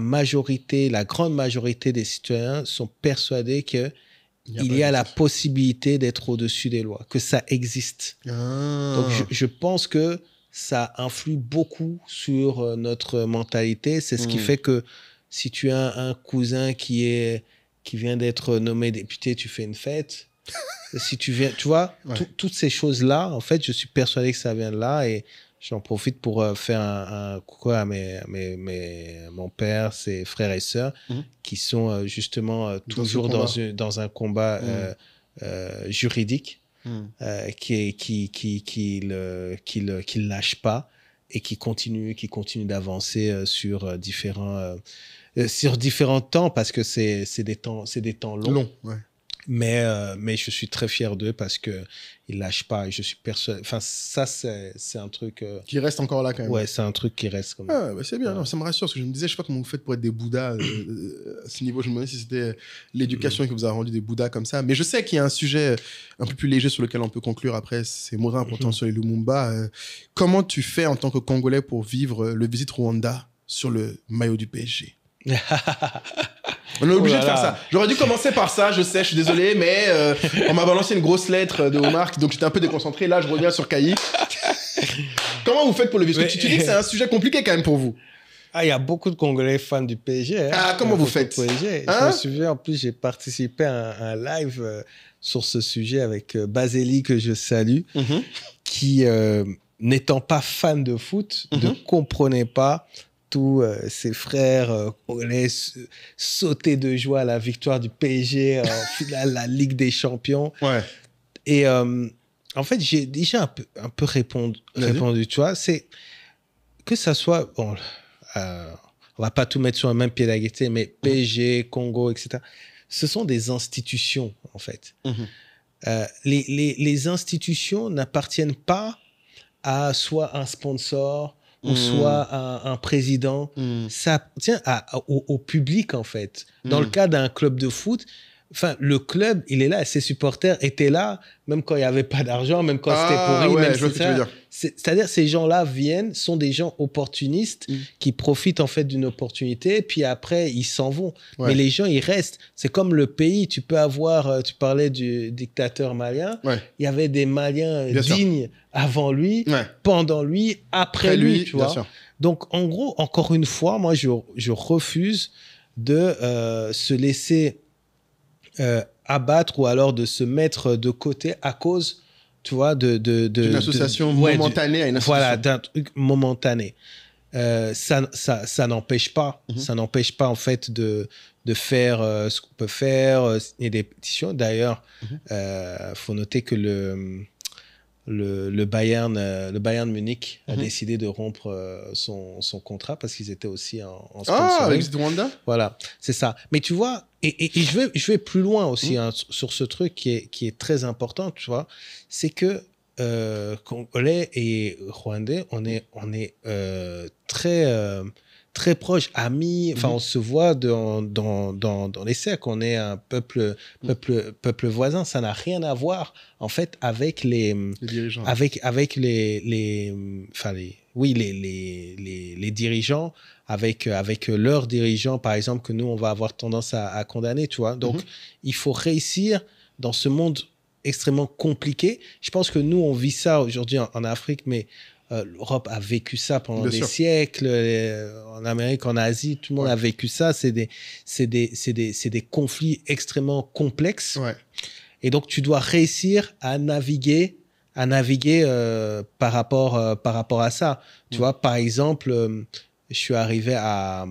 grande majorité des citoyens sont persuadés qu'il y a la possibilité d'être au-dessus des lois, que ça existe. Donc, je pense que ça influe beaucoup sur notre mentalité. C'est ce qui fait que si tu as un cousin qui vient d'être nommé député, tu fais une fête. Si tu viens, tu vois, toutes ces choses-là, en fait, je suis persuadé que ça vient de là et j'en profite pour faire un coucou à mon père, ses frères et sœurs qui sont justement toujours dans un combat juridique qui lâche pas et qui continue d'avancer sur différents temps parce que c'est des temps longs. Mais je suis très fier d'eux parce qu'ils ne lâchent pas et je suis persuadé. Enfin, ça, c'est un truc. Qui reste encore là quand même. Ouais, c'est un truc qui reste comme ça. Bah, c'est bien, non, ça me rassure parce que je me disais, je sais pas comment vous faites pour être des Bouddhas à ce niveau. Je me demandais si c'était l'éducation qui vous a rendu des Bouddhas comme ça. Mais je sais qu'il y a un sujet un peu plus léger sur lequel on peut conclure après. C'est moins important sur les Lumumba. Comment tu fais en tant que Congolais pour vivre le Visit Rwanda sur le maillot du PSG? On est obligé de faire ça. J'aurais dû commencer par ça, je sais, je suis désolé, mais on m'a balancé une grosse lettre de Omar, donc j'étais un peu déconcentré. Là, je reviens sur Caï. Comment vous faites pour le vivre? Parce que tu dis que c'est un sujet compliqué quand même pour vous. Il y a beaucoup de Congolais fans du PSG. Comment vous faites? Je me souviens, en plus, j'ai participé à un live sur ce sujet avec Baseli, que je salue, qui, n'étant pas fan de foot, ne comprenait pas tous ses frères congolais sautaient de joie à la victoire du PSG en finale la Ligue des Champions. Et en fait, j'ai déjà un peu répondu, tu vois, c'est que ça soit, bon, on va pas tout mettre sur le même pied d'égalité, mais PSG, Congo, etc. Ce sont des institutions, en fait. Les institutions n'appartiennent pas à soit un sponsor, ou soit un président. Ça tient au public, en fait. Dans le cas d'un club de foot, le club, il est là, ses supporters étaient là, même quand il n'y avait pas d'argent, même quand c'était pourri. C'est-à-dire, ces gens-là sont des gens opportunistes qui profitent, en fait, d'une opportunité, puis après, ils s'en vont. Mais les gens, ils restent. C'est comme le pays. Tu peux avoir, tu parlais du dictateur malien, il y avait des Maliens dignes avant lui, pendant lui, après lui, tu vois. Donc, en gros, encore une fois, moi, je refuse de se laisser abattre ou alors de se mettre de côté à cause, tu vois, d'une association momentanée à une association. Voilà, d'un truc momentané. Ça n'empêche pas, en fait, de faire ce qu'on peut faire, signer des pétitions. D'ailleurs, faut noter que le Bayern Munich a décidé de rompre son contrat parce qu'ils étaient aussi en sponsoring. Avec Rwanda. Voilà, c'est ça. Mais tu vois, et je vais plus loin aussi sur ce truc qui est très important, tu vois, c'est que Congolais et Rwandais, on est très proches, amis. Enfin, on se voit dans les cercles. On est un peuple voisin. Ça n'a rien à voir, en fait, avec les dirigeants. Avec les dirigeants, avec leurs dirigeants, par exemple, que nous, on va avoir tendance à condamner, tu vois. Donc, il faut réussir dans ce monde extrêmement compliqué. Je pense que nous, on vit ça aujourd'hui en Afrique, mais l'Europe a vécu ça pendant des siècles. En Amérique, en Asie, tout le monde a vécu ça. C'est des conflits extrêmement complexes. Et donc, tu dois réussir à naviguer par rapport à ça. Tu vois, par exemple, je suis arrivé à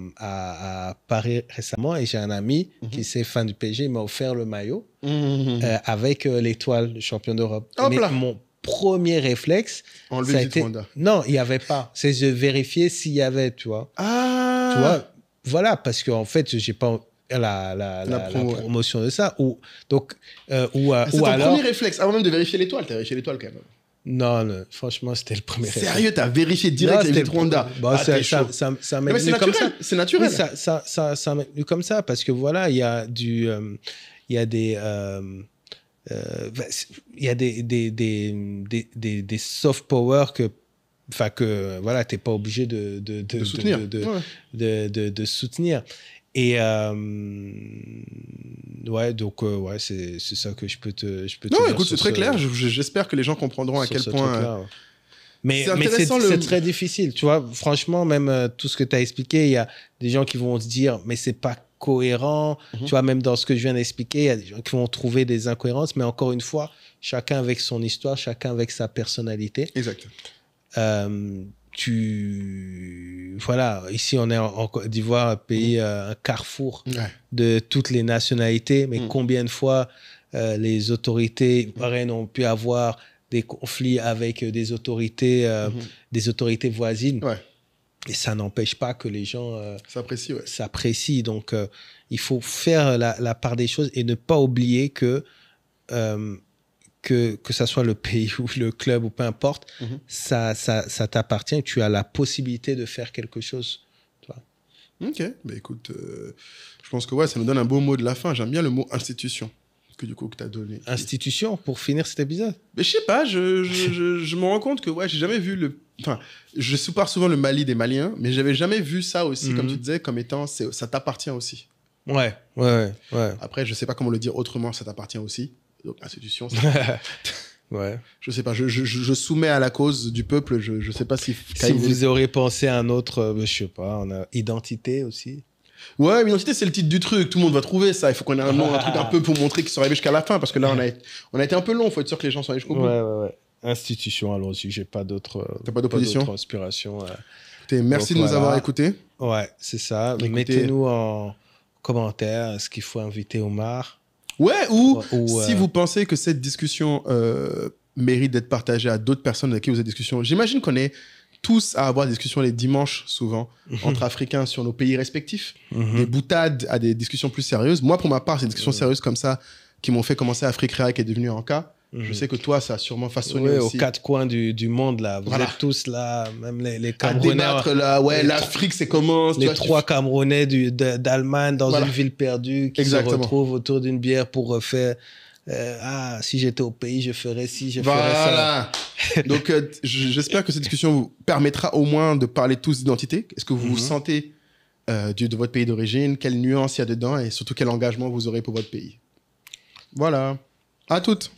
Paris récemment et j'ai un ami qui est fan du PSG, il m'a offert le maillot avec l'étoile de champion d'Europe. Mais mon premier réflexe, ça a été... Rwanda. Non, il n'y avait pas. C'est de vérifier s'il y avait, tu vois. Ah. Tu vois, voilà, parce qu'en fait, j'ai pas la promotion de ça. Donc, c'est ton premier réflexe, avant même de vérifier l'étoile. Tu as vérifié l'étoile quand même. Non, franchement, c'était le premier réflexe. Sérieux, tu as vérifié direct les Rwanda. Ça m'est venu comme ça. C'est naturel. Oui, ça m'est venu comme ça parce que voilà, il y a des soft power que voilà, t'es pas obligé de soutenir. Et ouais, c'est ça que je peux te non, dire. Écoute, c'est très clair. J'espère que les gens comprendront à quel point. Mais c'est très difficile. Tu vois, franchement, même tout ce que tu as expliqué, il y a des gens qui vont se dire, mais c'est pas cohérent. Tu vois, même dans ce que je viens d'expliquer, il y a des gens qui vont trouver des incohérences. Mais encore une fois, chacun avec son histoire, chacun avec sa personnalité. Exact. Voilà, ici on est en Côte d'Ivoire, un pays, un carrefour de toutes les nationalités, mais combien de fois les autorités ivoiriennes ont pu avoir des conflits avec des autorités voisines, et ça n'empêche pas que les gens s'apprécient. Donc il faut faire la part des choses et ne pas oublier que ça soit le pays ou le club ou peu importe, ça t'appartient. Tu as la possibilité de faire quelque chose. Tu vois. Ok, bah écoute, je pense que ça nous donne un beau mot de la fin. J'aime bien le mot institution que tu as donné. Institution pour finir cet épisode. Mais je sais pas, je me rends compte que j'ai jamais vu je sous-pars souvent le Mali des Maliens, mais j'avais jamais vu ça aussi, comme tu disais, comme étant ça t'appartient aussi. Ouais. Après, je sais pas comment le dire autrement, ça t'appartient aussi. Donc, institution, ouais. Je sais pas, je soumets à la cause du peuple, je sais pas si vous aurez pensé à un autre, je sais pas, on a identité aussi. Ouais, mais identité, c'est le titre du truc, tout le monde va trouver ça, il faut qu'on ait un nom, un truc un peu pour montrer qu'ils sont arrivés jusqu'à la fin, parce que là, on a été un peu long, faut être sûr que les gens sont allés jusqu'au bout. Ouais. Institution, allons-y, j'ai pas d'autre inspiration. Merci de nous avoir écoutés. Ouais, c'est ça. Mettez-nous en commentaire ce qu'il faut inviter Omar. Ouais, ou si vous pensez que cette discussion mérite d'être partagée à d'autres personnes avec qui vous avez des discussions. J'imagine qu'on est tous à avoir des discussions les dimanches, souvent, entre Africains sur nos pays respectifs. Des boutades à des discussions plus sérieuses. Moi, pour ma part, c'est des discussions sérieuses comme ça qui m'ont fait commencer Africa qui est devenu Anka. Je sais que toi, ça a sûrement façonné aussi. Aux quatre coins du monde, là. Vous êtes tous là, même les Camerounais. À débattre, là. Ouais, l'Afrique, c'est comment? Les trois Camerounais d'Allemagne dans une ville perdue qui se retrouvent autour d'une bière pour faire... si j'étais au pays, je ferais ci, je ferais ça. Donc, j'espère que cette discussion vous permettra au moins de parler tous d'identité. Est-ce que vous vous sentez de votre pays d'origine? Quelle nuance il y a dedans? Et surtout, quel engagement vous aurez pour votre pays? Voilà. À toutes.